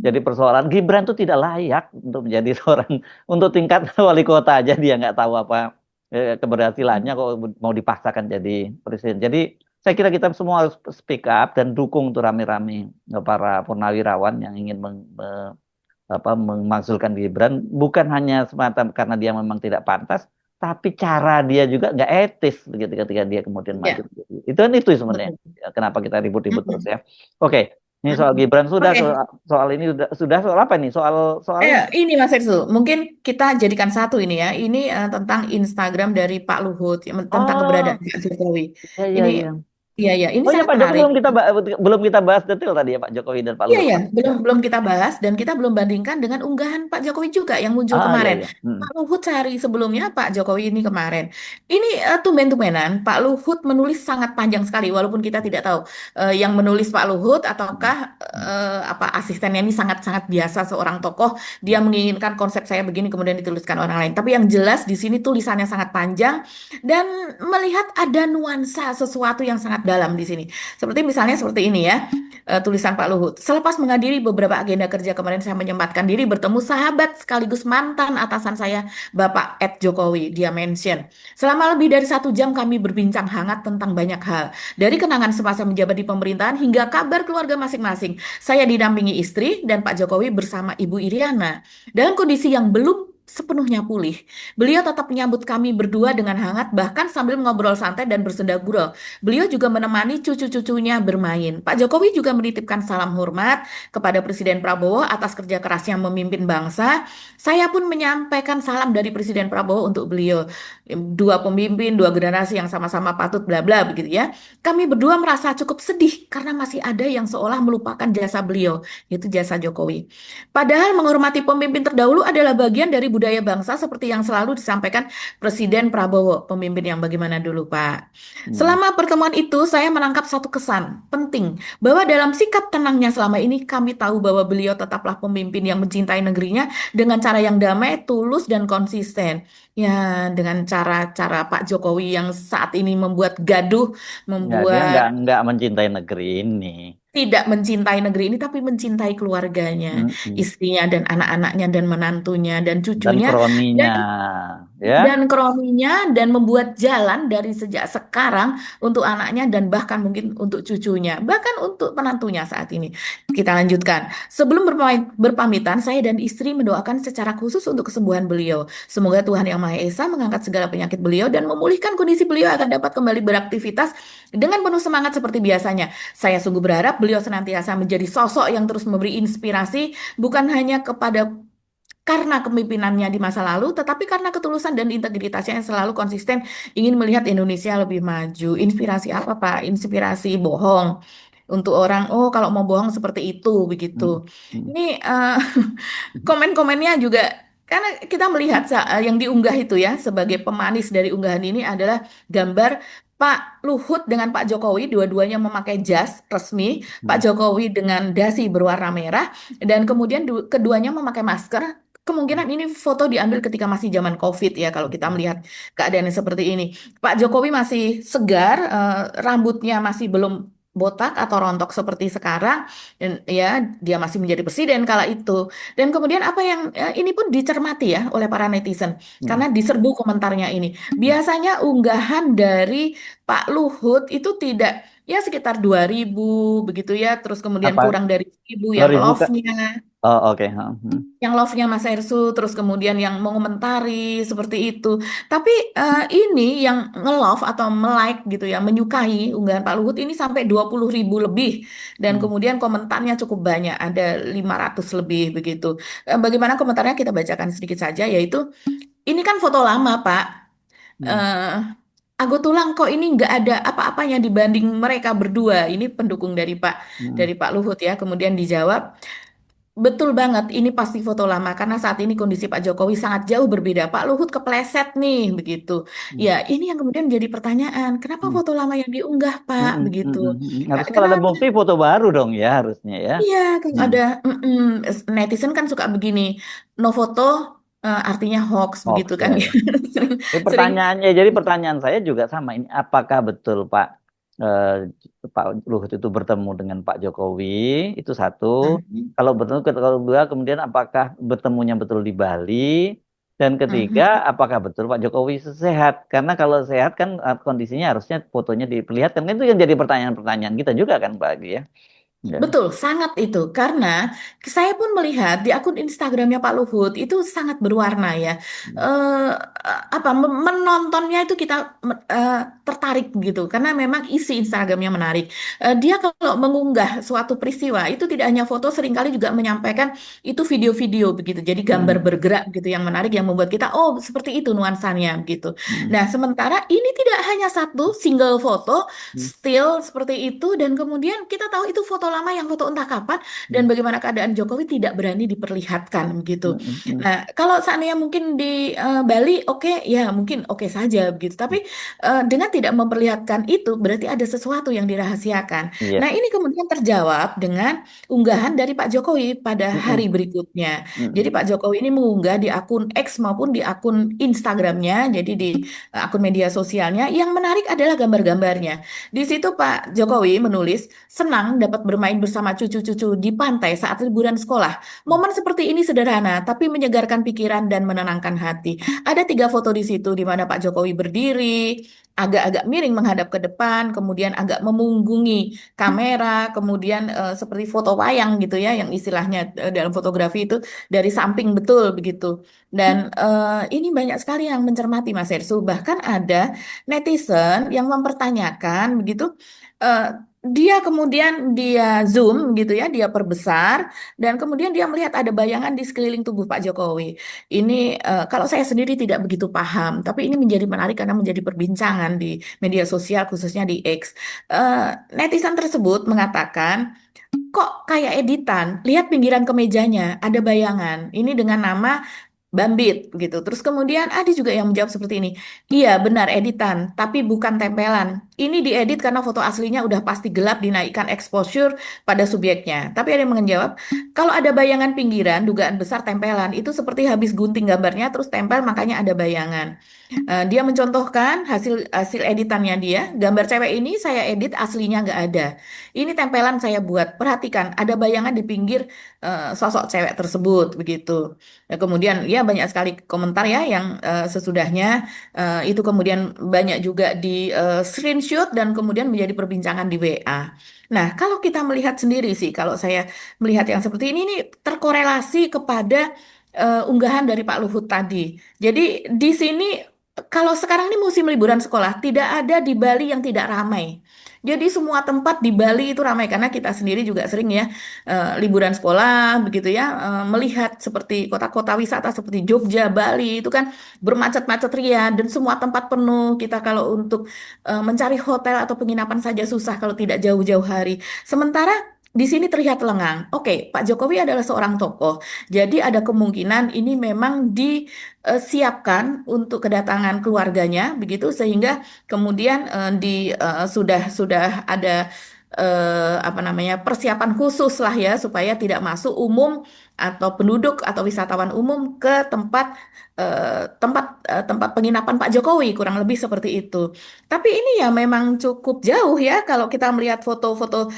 jadi persoalan. Gibran tuh tidak layak untuk menjadi seorang untuk tingkat wali kota aja dia nggak tahu apa keberhasilannya kok mau dipaksakan jadi presiden. Jadi saya kira kita semua harus speak up dan dukung tuh rame-rame para purnawirawan yang ingin memakzulkan Gibran bukan hanya semata karena dia memang tidak pantas, tapi cara dia juga nggak etis ketika dia kemudian maju. Ya, Itu sebenarnya betul. kenapa kita ribut-ribut terus Mm-mm. ya. Oke, Ini soal Gibran sudah, Oke. soal ini sudah soal apa nih? Soal soal ini. Ini Mas Ersu, mungkin kita jadikan satu ini ya. Ini tentang Instagram dari Pak Luhut, tentang keberadaan Oh, Pak Jokowi. ya ya Ini, ya. iya ya, ini Oh ya sangat Pak Joko menarik. belum kita bahas detail tadi ya Pak Jokowi dan Pak Iya Luhut. ya, belum belum kita bahas dan kita belum bandingkan dengan unggahan Pak Jokowi juga yang muncul Ah ya kemarin. ya. Pak Luhut sehari sebelumnya, Pak Jokowi ini kemarin. Ini tumben-tumbenan Pak Luhut menulis sangat panjang sekali, walaupun kita tidak tahu yang menulis Pak Luhut Hmm. ataukah Hmm. apa asistennya ini sangat-sangat biasa seorang tokoh. Dia Hmm. menginginkan konsep saya begini kemudian dituliskan orang lain. Tapi yang jelas di sini tulisannya sangat panjang dan melihat ada nuansa sesuatu yang sangat dalam di sini. Seperti misalnya seperti ini ya, tulisan Pak Luhut. Selepas menghadiri beberapa agenda kerja kemarin, saya menyempatkan diri bertemu sahabat sekaligus mantan atasan saya, Bapak Ed Jokowi. Dia mention, selama lebih dari 1 jam kami berbincang hangat tentang banyak hal. Dari kenangan semasa menjabat di pemerintahan hingga kabar keluarga masing-masing. Saya didampingi istri dan Pak Jokowi bersama Ibu Iriana. Dalam kondisi yang belum sepenuhnya pulih. Beliau tetap menyambut kami berdua dengan hangat, bahkan sambil ngobrol santai dan bersenda gurau. Beliau juga menemani cucu-cucunya bermain. Pak Jokowi juga menitipkan salam hormat kepada Presiden Prabowo atas kerja kerasnya memimpin bangsa. Saya pun menyampaikan salam dari Presiden Prabowo untuk beliau. Dua pemimpin, dua generasi yang sama-sama patut bla bla begitu ya. Kami berdua merasa cukup sedih karena masih ada yang seolah melupakan jasa beliau, yaitu jasa Jokowi. Padahal menghormati pemimpin terdahulu adalah bagian dari budaya bangsa seperti yang selalu disampaikan Presiden Prabowo, pemimpin yang bagaimana dulu, Pak. Hmm. Selama pertemuan itu, saya menangkap satu kesan penting bahwa dalam sikap tenangnya selama ini, kami tahu bahwa beliau tetaplah pemimpin yang mencintai negerinya dengan cara yang damai, tulus, dan konsisten. Ya, dengan cara-cara Pak Jokowi yang saat ini membuat gaduh, Ya dia membuat nggak mencintai negeri ini. tidak mencintai negeri ini, tapi mencintai keluarganya, Mm-mm. istrinya dan anak-anaknya dan menantunya dan Dan cucunya. kroninya, ya. Dan kroninya dan membuat jalan dari sejak sekarang untuk anaknya dan bahkan mungkin untuk cucunya, bahkan untuk menantunya saat ini. Kita lanjutkan. Sebelum berpamitan, saya dan istri mendoakan secara khusus untuk kesembuhan beliau. Semoga Tuhan Yang Maha Esa mengangkat segala penyakit beliau dan memulihkan kondisi beliau agar dapat kembali beraktivitas dengan penuh semangat seperti biasanya. Saya sungguh berharap beliau senantiasa menjadi sosok yang terus memberi inspirasi bukan hanya kepada karena kepemimpinannya di masa lalu, tetapi karena ketulusan dan integritasnya yang selalu konsisten ingin melihat Indonesia lebih maju. Inspirasi apa, Pak? Inspirasi bohong. Untuk orang, oh kalau mau bohong seperti itu, begitu. Mm, mm, Ini komen-komennya juga, karena kita melihat yang diunggah itu ya, sebagai pemanis dari unggahan ini adalah gambar Pak Luhut dengan Pak Jokowi, dua-duanya memakai jas resmi, Pak mm, Jokowi dengan dasi berwarna merah, dan kemudian keduanya memakai masker. Kemungkinan ini foto diambil ketika masih zaman COVID ya, kalau kita mm, melihat keadaannya seperti ini. Pak Jokowi masih segar, rambutnya masih belum botak atau rontok seperti sekarang, dan ya dia masih menjadi presiden kala itu. Dan kemudian apa yang ini pun dicermati ya oleh para netizen mm, karena diserbu komentarnya ini. mm. Biasanya unggahan dari Pak Luhut itu tidak ya sekitar 2.000 begitu ya, terus kemudian Apa kurang dari 1.000 dua yang ribu kak? love-nya Oh oke. Mm, Mas Ersu, terus kemudian yang mengomentari seperti itu. Tapi ini yang nge-love atau like gitu ya, menyukai unggahan Pak Luhut ini sampai 20.000 lebih. Dan mm, kemudian komentarnya cukup banyak, ada 500 lebih begitu. Bagaimana komentarnya kita bacakan sedikit saja, yaitu, ini kan foto lama Pak. mm, Eh Aku tulang kok ini nggak ada apa-apanya dibanding mereka berdua. Ini pendukung mm. dari Pak Luhut ya. Kemudian dijawab, betul banget, ini pasti foto lama karena saat ini kondisi Pak Jokowi sangat jauh berbeda. Pak Luhut kepleset nih, begitu. Mm, Ya, ini yang kemudian jadi pertanyaan, kenapa mm, foto lama yang diunggah, mm, Pak? mm, Begitu. mm, mm. Harusnya kalau ada Kenapa? bukti foto baru dong ya harusnya ya. Iya, kan Mm. ada netizen kan suka begini, no foto artinya hoax, Hoax begitu kan? ya ya. Sering, Jadi sering. pertanyaannya, jadi pertanyaan saya juga sama ini, apakah betul eh, Pak Luhut itu bertemu dengan Pak Jokowi? Itu satu. Mhm, Kalau betul, kalau kedua, kemudian apakah bertemunya betul di Bali? Dan ketiga, mhm. apakah betul Pak Jokowi sehat? Karena kalau sehat kan kondisinya harusnya fotonya diperlihatkan. Kan itu yang jadi pertanyaan-pertanyaan kita juga kan Pak Agi ya. Ya. Betul, sangat itu. Karena saya pun melihat di akun Instagramnya Pak Luhut itu sangat berwarna ya. Eh, menontonnya itu kita tertarik gitu. Karena memang isi Instagramnya menarik. Dia kalau mengunggah suatu peristiwa itu tidak hanya foto, seringkali juga menyampaikan itu video-video begitu. Jadi gambar Mm, bergerak gitu yang menarik yang membuat kita oh seperti itu nuansanya gitu. mm, Nah, sementara ini tidak hanya satu single foto mm, still seperti itu dan kemudian kita tahu itu foto lama yang foto entah kapan dan mm, bagaimana keadaan Jokowi tidak berani diperlihatkan begitu. mm, mm, Nah, kalau seandainya mungkin di Bali oke ya mungkin oke saja begitu. Tapi dengan tidak memperlihatkan itu berarti ada sesuatu yang dirahasiakan. iya. Nah, ini kemudian terjawab dengan unggahan dari Pak Jokowi pada Mm, hari mm, berikutnya. Jadi mm, Pak Jokowi ini mengunggah di akun X maupun di akun Instagramnya, jadi di akun media sosialnya. Yang menarik adalah gambar-gambarnya. Di situ Pak Jokowi menulis, senang dapat bermain bersama cucu-cucu di pantai saat liburan sekolah. Momen seperti ini sederhana, tapi menyegarkan pikiran dan menenangkan hati. Ada 3 foto di situ, di mana Pak Jokowi berdiri, agak-agak miring menghadap ke depan, kemudian agak memunggungi kamera, kemudian seperti foto wayang gitu ya, yang istilahnya dalam fotografi itu dari samping betul begitu. Dan ini banyak sekali yang mencermati Mas Ersu. Bahkan ada netizen yang mempertanyakan begitu eh, dia zoom gitu ya, dia perbesar dan kemudian dia melihat ada bayangan di sekeliling tubuh Pak Jokowi. Ini kalau saya sendiri tidak begitu paham, tapi ini menjadi menarik karena menjadi perbincangan di media sosial khususnya di X. Netizen tersebut mengatakan kok kayak editan, lihat pinggiran kemejanya, ada bayangan. Ini dengan nama Bambit gitu. Terus kemudian ada juga yang menjawab seperti ini. Iya, benar editan, tapi bukan tempelan. Ini diedit karena foto aslinya udah pasti gelap dinaikkan exposure pada subjeknya. Tapi ada yang menjawab, kalau ada bayangan pinggiran, dugaan besar tempelan, itu seperti habis gunting gambarnya terus tempel makanya ada bayangan. Dia mencontohkan hasil hasil editannya dia. Gambar cewek ini saya edit aslinya nggak ada. Ini tempelan saya buat. Perhatikan, ada bayangan di pinggir sosok cewek tersebut begitu. Kemudian ya banyak sekali komentar ya yang sesudahnya itu kemudian banyak juga di screenshot dan kemudian menjadi perbincangan di WA. Nah, kalau kita melihat sendiri sih, kalau saya melihat yang seperti ini terkorelasi kepada unggahan dari Pak Luhut tadi. Jadi di sini kalau sekarang ini musim liburan sekolah, tidak ada di Bali yang tidak ramai. Jadi semua tempat di Bali itu ramai karena kita sendiri juga sering ya liburan sekolah begitu ya melihat seperti kota-kota wisata seperti Jogja, Bali itu kan bermacet-macet ria dan semua tempat penuh. Kita kalau untuk mencari hotel atau penginapan saja susah kalau tidak jauh-jauh hari. Sementara di sini terlihat lengang. Oke, Pak Jokowi adalah seorang tokoh. Jadi ada kemungkinan ini memang disiapkan untuk kedatangan keluarganya begitu sehingga kemudian sudah ada apa namanya persiapan khusus lah ya supaya tidak masuk umum atau penduduk atau wisatawan umum ke tempat penginapan Pak Jokowi kurang lebih seperti itu. Tapi ini ya memang cukup jauh ya kalau kita melihat foto-foto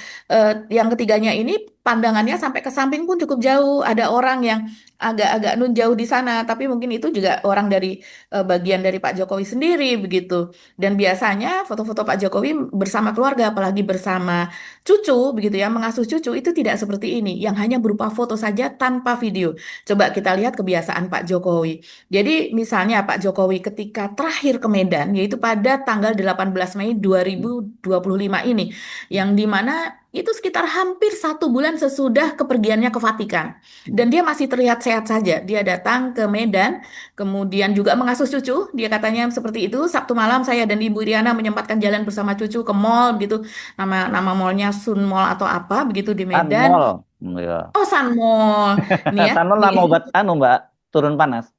yang ketiganya ini pandangannya sampai ke samping pun cukup jauh. Ada orang yang agak-agak nun jauh di sana, tapi mungkin itu juga orang dari bagian dari Pak Jokowi sendiri begitu. Dan biasanya foto-foto Pak Jokowi bersama keluarga, apalagi bersama cucu begitu ya, mengasuh cucu itu tidak seperti ini, yang hanya berupa foto saja tanpa video. Coba kita lihat kebiasaan Pak Jokowi. Jadi misalnya Pak Jokowi ketika terakhir ke Medan, yaitu pada tanggal 18 Mei 2025 ini, yang dimana itu sekitar hampir 1 bulan sesudah kepergiannya ke Vatikan. Dan dia masih terlihat sehat saja. Dia datang ke Medan, kemudian juga mengasuh cucu. Dia katanya seperti itu. Sabtu malam saya dan Ibu Iriana menyempatkan jalan bersama cucu ke mall gitu. Nama mallnya Sun Mall atau apa begitu di Medan. Sunmol. Ya. Oh, Sun Mall. Nih ya. Sunmol Nih. nama obat anu Mbak, turun panas.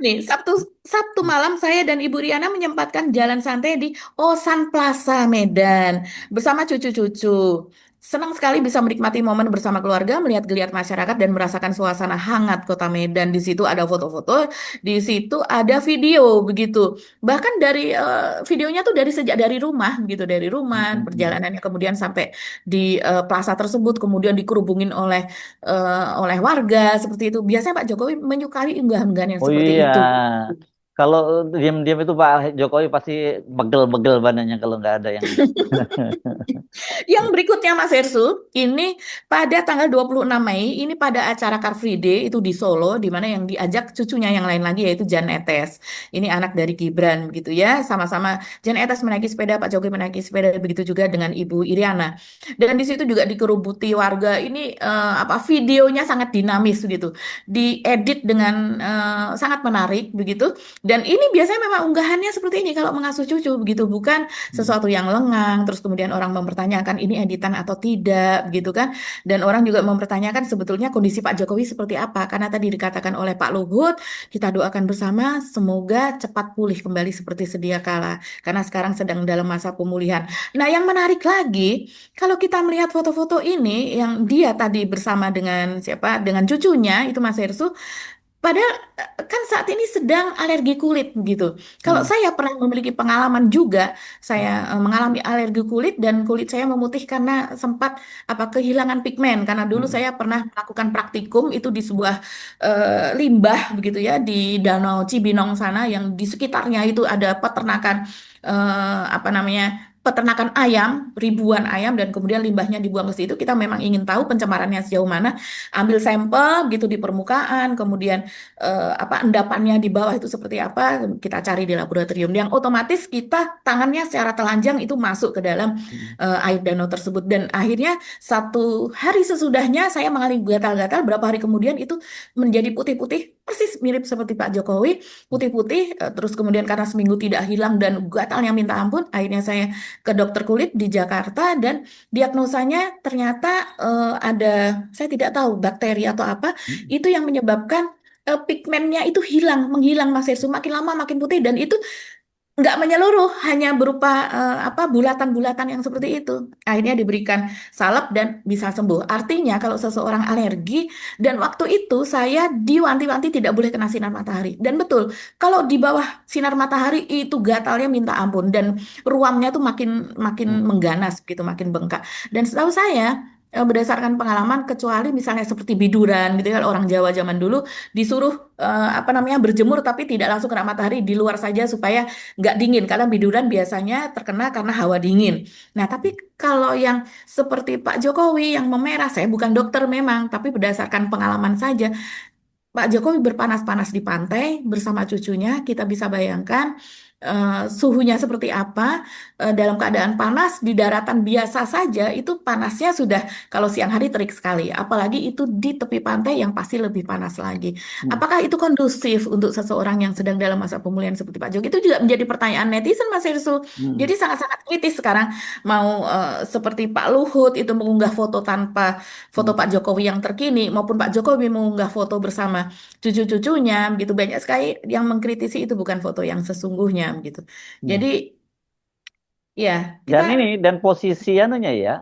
Nih, Sabtu Sabtu malam saya dan Ibu Riana menyempatkan jalan santai di Osan Plaza Medan bersama cucu-cucu. Senang sekali bisa menikmati momen bersama keluarga, melihat geliat masyarakat dan merasakan suasana hangat kota Medan. Di situ ada foto-foto, di situ ada video begitu. Bahkan dari videonya tuh dari rumah gitu, dari rumah perjalanannya kemudian sampai di plaza tersebut, kemudian dikerubungin oleh warga seperti itu. Biasanya Pak Jokowi menyukai unggahan-unggahan yang Oh seperti iya, itu. Kalau diam-diam itu Pak Jokowi pasti begel-begel badannya kalau nggak ada yang Yang berikutnya Mas Hersu, ini pada tanggal 26 Mei, ini pada acara Car Free Day itu di Solo, di mana yang diajak cucunya yang lain lagi yaitu Jan Etes. Ini anak dari Gibran gitu ya, sama-sama Jan Etes menaiki sepeda, Pak Jokowi menaiki sepeda, begitu juga dengan Ibu Iriana. Dan di situ juga dikerubuti warga. Ini apa videonya sangat dinamis gitu, diedit dengan sangat menarik begitu. Dan ini biasanya memang unggahannya seperti ini kalau mengasuh cucu begitu, bukan sesuatu yang lengang, terus kemudian orang mempertanyakan ini editan atau tidak, gitu kan? Dan orang juga mempertanyakan sebetulnya kondisi Pak Jokowi seperti apa, karena tadi dikatakan oleh Pak Luhut, kita doakan bersama semoga cepat pulih kembali seperti sedia kala, karena sekarang sedang dalam masa pemulihan. Nah, yang menarik lagi, kalau kita melihat foto-foto ini, yang dia tadi bersama dengan siapa, dengan cucunya, itu Mas Hersu, padahal kan saat ini sedang alergi kulit gitu. Kalau Hmm, saya pernah memiliki pengalaman juga, saya mengalami alergi kulit dan kulit saya memutih karena sempat apa kehilangan pigmen. Karena dulu hmm, saya pernah melakukan praktikum itu di sebuah limbah begitu ya di Danau Cibinong sana yang di sekitarnya itu ada peternakan apa namanya peternakan ayam, ribuan ayam dan kemudian limbahnya dibuang ke situ. Kita memang ingin tahu pencemarannya sejauh mana. Ambil sampel gitu di permukaan, kemudian apa endapannya di bawah itu seperti apa kita cari di laboratorium yang otomatis kita tangannya secara telanjang itu masuk ke dalam hmm, air danau tersebut dan akhirnya satu hari sesudahnya saya mengalami gatal-gatal berapa hari kemudian itu menjadi putih-putih persis mirip seperti Pak Jokowi putih-putih terus kemudian karena seminggu tidak hilang dan gatalnya minta ampun akhirnya saya ke dokter kulit di Jakarta dan diagnosanya ternyata ada saya tidak tahu bakteri atau apa hmm, itu yang menyebabkan pigmennya itu menghilang Mas Hersu, makin lama makin putih dan itu nggak menyeluruh, hanya berupa apa bulatan-bulatan yang seperti itu. Akhirnya diberikan salep dan bisa sembuh. Artinya kalau seseorang alergi dan waktu itu saya diwanti-wanti tidak boleh kena sinar matahari. Dan betul, kalau di bawah sinar matahari itu gatalnya minta ampun dan ruamnya tuh makin makin hmm, mengganas gitu, makin bengkak. Dan setahu saya berdasarkan pengalaman kecuali misalnya seperti biduran gitu kan orang Jawa zaman dulu disuruh apa namanya berjemur tapi tidak langsung kena matahari di luar saja supaya nggak dingin karena biduran biasanya terkena karena hawa dingin. Nah, tapi kalau yang seperti Pak Jokowi yang memerah, saya bukan dokter memang, tapi berdasarkan pengalaman saja, Pak Jokowi berpanas-panas di pantai bersama cucunya, kita bisa bayangkan suhunya seperti apa dalam keadaan panas di daratan biasa saja itu panasnya sudah kalau siang hari terik sekali, apalagi itu di tepi pantai yang pasti lebih panas lagi. hmm, Apakah itu kondusif untuk seseorang yang sedang dalam masa pemulihan seperti Pak Jokowi? Itu juga menjadi pertanyaan netizen, Mas Irsul. hmm, Jadi sangat-sangat kritis sekarang mau seperti Pak Luhut itu mengunggah foto tanpa foto hmm, Pak Jokowi yang terkini maupun Pak Jokowi mengunggah foto bersama cucu-cucunya begitu banyak sekali yang mengkritisi itu bukan foto yang sesungguhnya gitu. hmm. Jadi ya kita Dan ini dan posisi anunya ya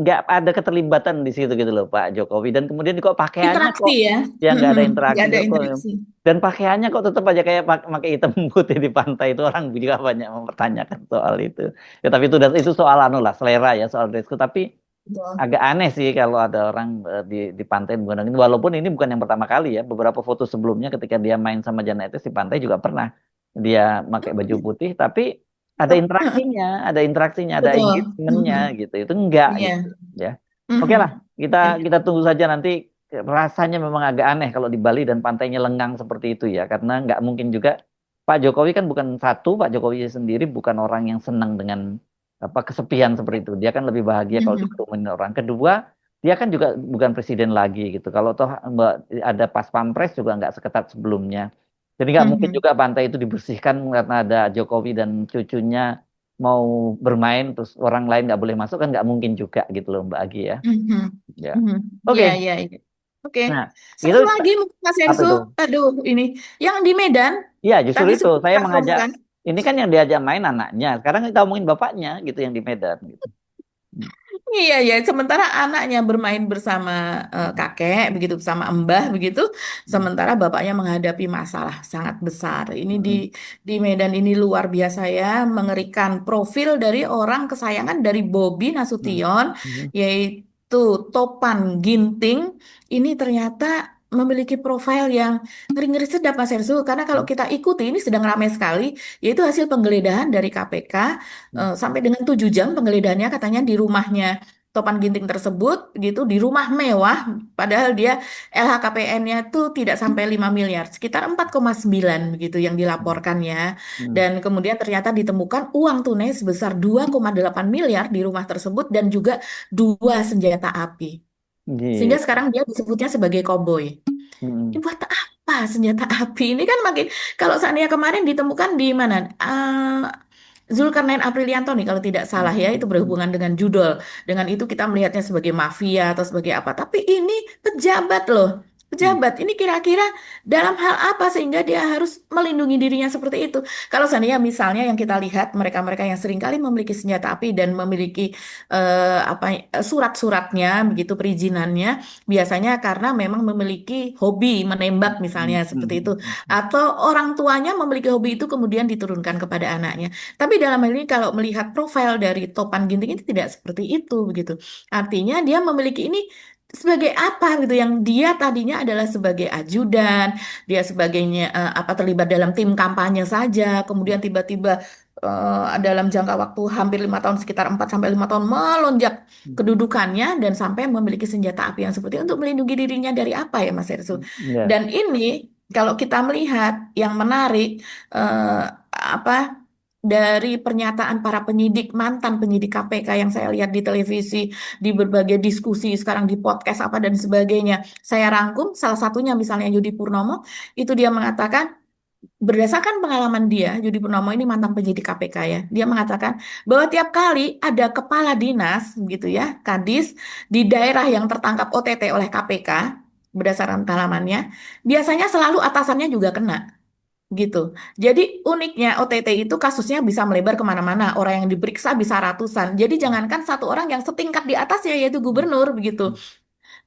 nggak ada keterlibatan di situ gitu loh Pak Jokowi dan kemudian kok pakaiannya interaksi kok ya. ya nggak ada Mm-mm. interaksi Nggak ada gitu kok interaksi. dan pakaiannya kok tetap aja kayak pakai hitam putih di pantai itu orang juga banyak mempertanyakan soal itu ya tapi itu soal anu lah selera ya soal dresscode tapi Betul. agak aneh sih kalau ada orang di pantai menggunakan itu walaupun ini bukan yang pertama kali ya beberapa foto sebelumnya ketika dia main sama Jan Etes di pantai juga pernah dia pakai baju putih tapi ada interaksinya, ada Betul. engagementnya Mm-mm. gitu. Itu enggak Iya. gitu ya. Oke lah, Mm-mm. kita Ya. kita tunggu saja nanti rasanya memang agak aneh kalau di Bali dan pantainya lengang seperti itu ya, karena nggak mungkin juga Pak Jokowi kan bukan satu, Pak Jokowi sendiri bukan orang yang senang dengan apa kesepian seperti itu. Dia kan lebih bahagia kalau Mhm. dikerumunin orang. Kedua, dia kan juga bukan presiden lagi gitu. Kalau toh ada pas pampres juga nggak seketat sebelumnya. Jadi nggak mungkin Mhm. juga pantai itu dibersihkan karena ada Jokowi dan cucunya mau bermain terus orang lain nggak boleh masuk kan nggak mungkin juga gitu loh Mbak Agi ya. Mhm. Ya. Mhm. Oke. Iya, iya, iya. Oke. Nah, itu Satu lagi mungkin Mas apa Ersu, itu? aduh ini yang di Medan Iya, justru tadi itu sebelum saya kita mengajak promokan. ini kan yang diajak main anaknya. Sekarang kita omongin bapaknya gitu yang di Medan gitu. Hmm. Iya, iya. Sementara anaknya bermain bersama kakek, begitu bersama mbah, begitu. Hmm. Sementara bapaknya menghadapi masalah sangat besar. Ini Hmm. di Medan ini luar biasa ya, mengerikan. Profil dari orang kesayangan dari Bobi Hmm. Nasution, Hmm. yaitu Topan Ginting. Ini ternyata memiliki profil yang ngeri-ngeri sedap Mas Herzul, karena kalau kita ikuti ini sedang ramai sekali, yaitu hasil penggeledahan dari KPK sampai dengan 7 jam penggeledahannya katanya di rumahnya Topan Ginting tersebut gitu, di rumah mewah, padahal dia LHKPN-nya tuh tidak sampai 5 miliar, sekitar 4,9 begitu yang dilaporkannya. Hmm. Dan kemudian ternyata ditemukan uang tunai sebesar 2,8 miliar di rumah tersebut dan juga 2 senjata api. Sehingga Gitu. sekarang dia disebutnya sebagai koboi. Ini Hmm. buat apa senjata api? Ini kan makin, kalau seandainya kemarin ditemukan di mana? Zulkarnain Aprilianto nih kalau tidak Hmm. salah ya, itu Hmm. berhubungan dengan judol. Dengan itu kita melihatnya sebagai mafia atau sebagai apa. Tapi ini pejabat loh. Hmm. Pejabat ini kira-kira dalam hal apa sehingga dia harus melindungi dirinya seperti itu? Kalau seandainya misalnya yang kita lihat mereka-mereka yang seringkali memiliki senjata api dan memiliki surat-suratnya begitu perizinannya, biasanya karena memang memiliki hobi menembak Hmm. misalnya seperti itu, Hmm. atau orang tuanya memiliki hobi itu kemudian diturunkan kepada anaknya. Tapi dalam hal ini kalau melihat profil dari Topan Ginting ini tidak seperti itu begitu. Artinya dia memiliki ini sebagai apa gitu, yang dia tadinya adalah sebagai ajudan, dia sebagainya apa terlibat dalam tim kampanye saja, kemudian tiba-tiba dalam jangka waktu hampir 5 tahun, sekitar 4 sampai 5 tahun melonjak Hmm. kedudukannya dan sampai memiliki senjata api yang seperti itu untuk melindungi dirinya dari apa ya Mas Ersu? Ya. Dan ini kalau kita melihat yang menarik apa dari pernyataan para penyidik, mantan penyidik KPK yang saya lihat di televisi, di berbagai diskusi sekarang di podcast apa dan sebagainya. Saya rangkum salah satunya misalnya Yudi Purnomo, itu dia mengatakan berdasarkan pengalaman dia, Yudi Purnomo ini mantan penyidik KPK ya, dia mengatakan bahwa tiap kali ada kepala dinas gitu ya, Kadis di daerah yang tertangkap OTT oleh KPK, berdasarkan pengalamannya, biasanya selalu atasannya juga kena gitu. Jadi uniknya OTT itu kasusnya bisa melebar kemana-mana, orang yang diperiksa bisa ratusan. Jadi jangankan satu orang yang setingkat di atasnya yaitu gubernur begitu.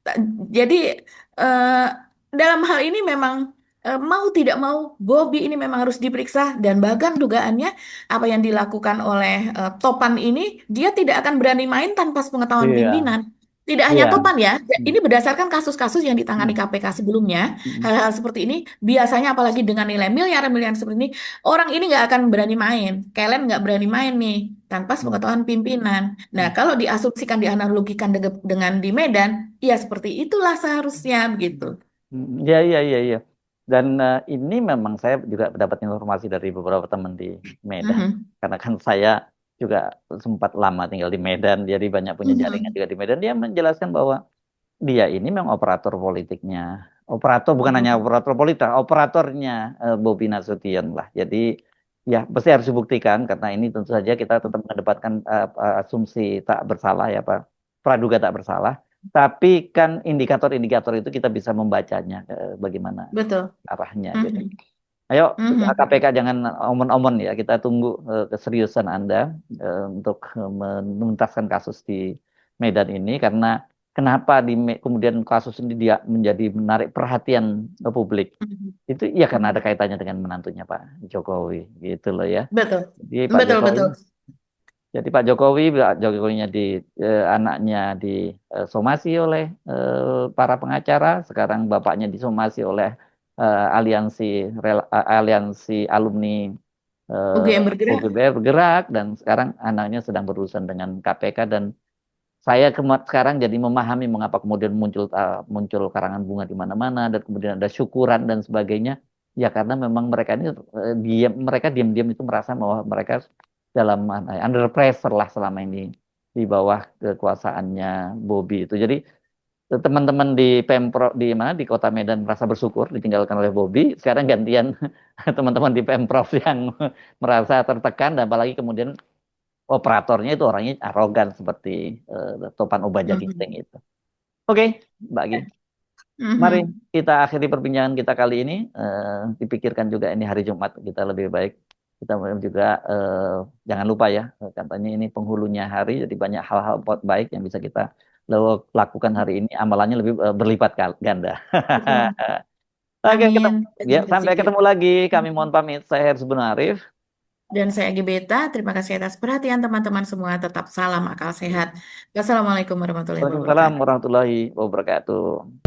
Ta- Jadi eh, dalam hal ini memang mau tidak mau Bobby ini memang harus diperiksa, dan bahkan dugaannya apa yang dilakukan oleh Topan ini dia tidak akan berani main tanpa sepengetahuan Iya. pimpinan. Tidak hanya Iya. Topan ya, Hmm. ini berdasarkan kasus-kasus yang ditangani Hmm. KPK sebelumnya. Hmm. Hal-hal seperti ini biasanya apalagi dengan nilai miliar-miliar seperti ini, orang ini nggak akan berani main. Kalian nggak berani main nih tanpa Hmm. sepengetahuan pimpinan. Nah, Hmm. kalau diasumsikan, dianalogikan dengan di Medan, ya seperti itulah seharusnya begitu. Iya, iya, iya, iya. Dan ini memang saya juga dapat informasi dari beberapa teman di Medan. Mhm. Karena kan saya juga sempat lama tinggal di Medan, jadi banyak punya jaringan Mhm. juga di Medan. Dia menjelaskan bahwa dia ini memang operator politiknya. Operator bukan hanya Mhm. operator politik, operatornya Bobi Nasution lah. Jadi ya pasti harus dibuktikan karena ini tentu saja kita tetap mengedepankan asumsi tak bersalah ya Pak. Praduga tak bersalah. Tapi kan indikator-indikator itu kita bisa membacanya bagaimana Betul. arahnya gitu. Mhm. Ayo Mhm. KPK jangan omon-omon ya. Kita tunggu keseriusan Anda untuk menuntaskan kasus di Medan ini karena kenapa kemudian kasus ini dia menjadi menarik perhatian publik. Mhm. Itu ya karena ada Mhm. kaitannya dengan menantunya Pak Jokowi gitu loh ya. Betul. Jadi Pak Betul, Jokowi betul. Pak Jokowinya anaknya disomasi oleh para pengacara, sekarang bapaknya disomasi oleh aliansi aliansi alumni UGM bergerak. UGM bergerak dan sekarang anaknya sedang berurusan dengan KPK dan saya sekarang jadi memahami mengapa kemudian muncul karangan bunga di mana-mana dan kemudian ada syukuran dan sebagainya. Ya karena memang mereka ini mereka diam-diam itu merasa bahwa mereka dalam under pressure lah selama ini di bawah kekuasaannya Bobby itu. Jadi teman-teman di Pemprov di mana di Kota Medan merasa bersyukur ditinggalkan oleh Bobby. Sekarang gantian teman-teman di Pemprov yang merasa tertekan dan apalagi kemudian operatornya itu orangnya arogan seperti Topan Obajaginting Mhm. itu. Oke, Mbak Gi. Mari Mhm. kita akhiri perbincangan kita kali ini. Dipikirkan juga ini hari Jumat kita lebih baik. Kita juga jangan lupa ya, katanya ini penghulunya hari, jadi banyak hal-hal baik yang bisa kita lakukan hari ini. Amalannya lebih berlipat ganda. Betul. Oke, Amin. ya, Dengan sampai rezeki. ketemu lagi. Kami mohon pamit. Saya Hersy Arif. Dan saya Gebeta, terima kasih atas perhatian teman-teman semua. Tetap salam akal sehat. Wassalamualaikum warahmatullahi Waalaikumsalam wabarakatuh. warahmatullahi wabarakatuh.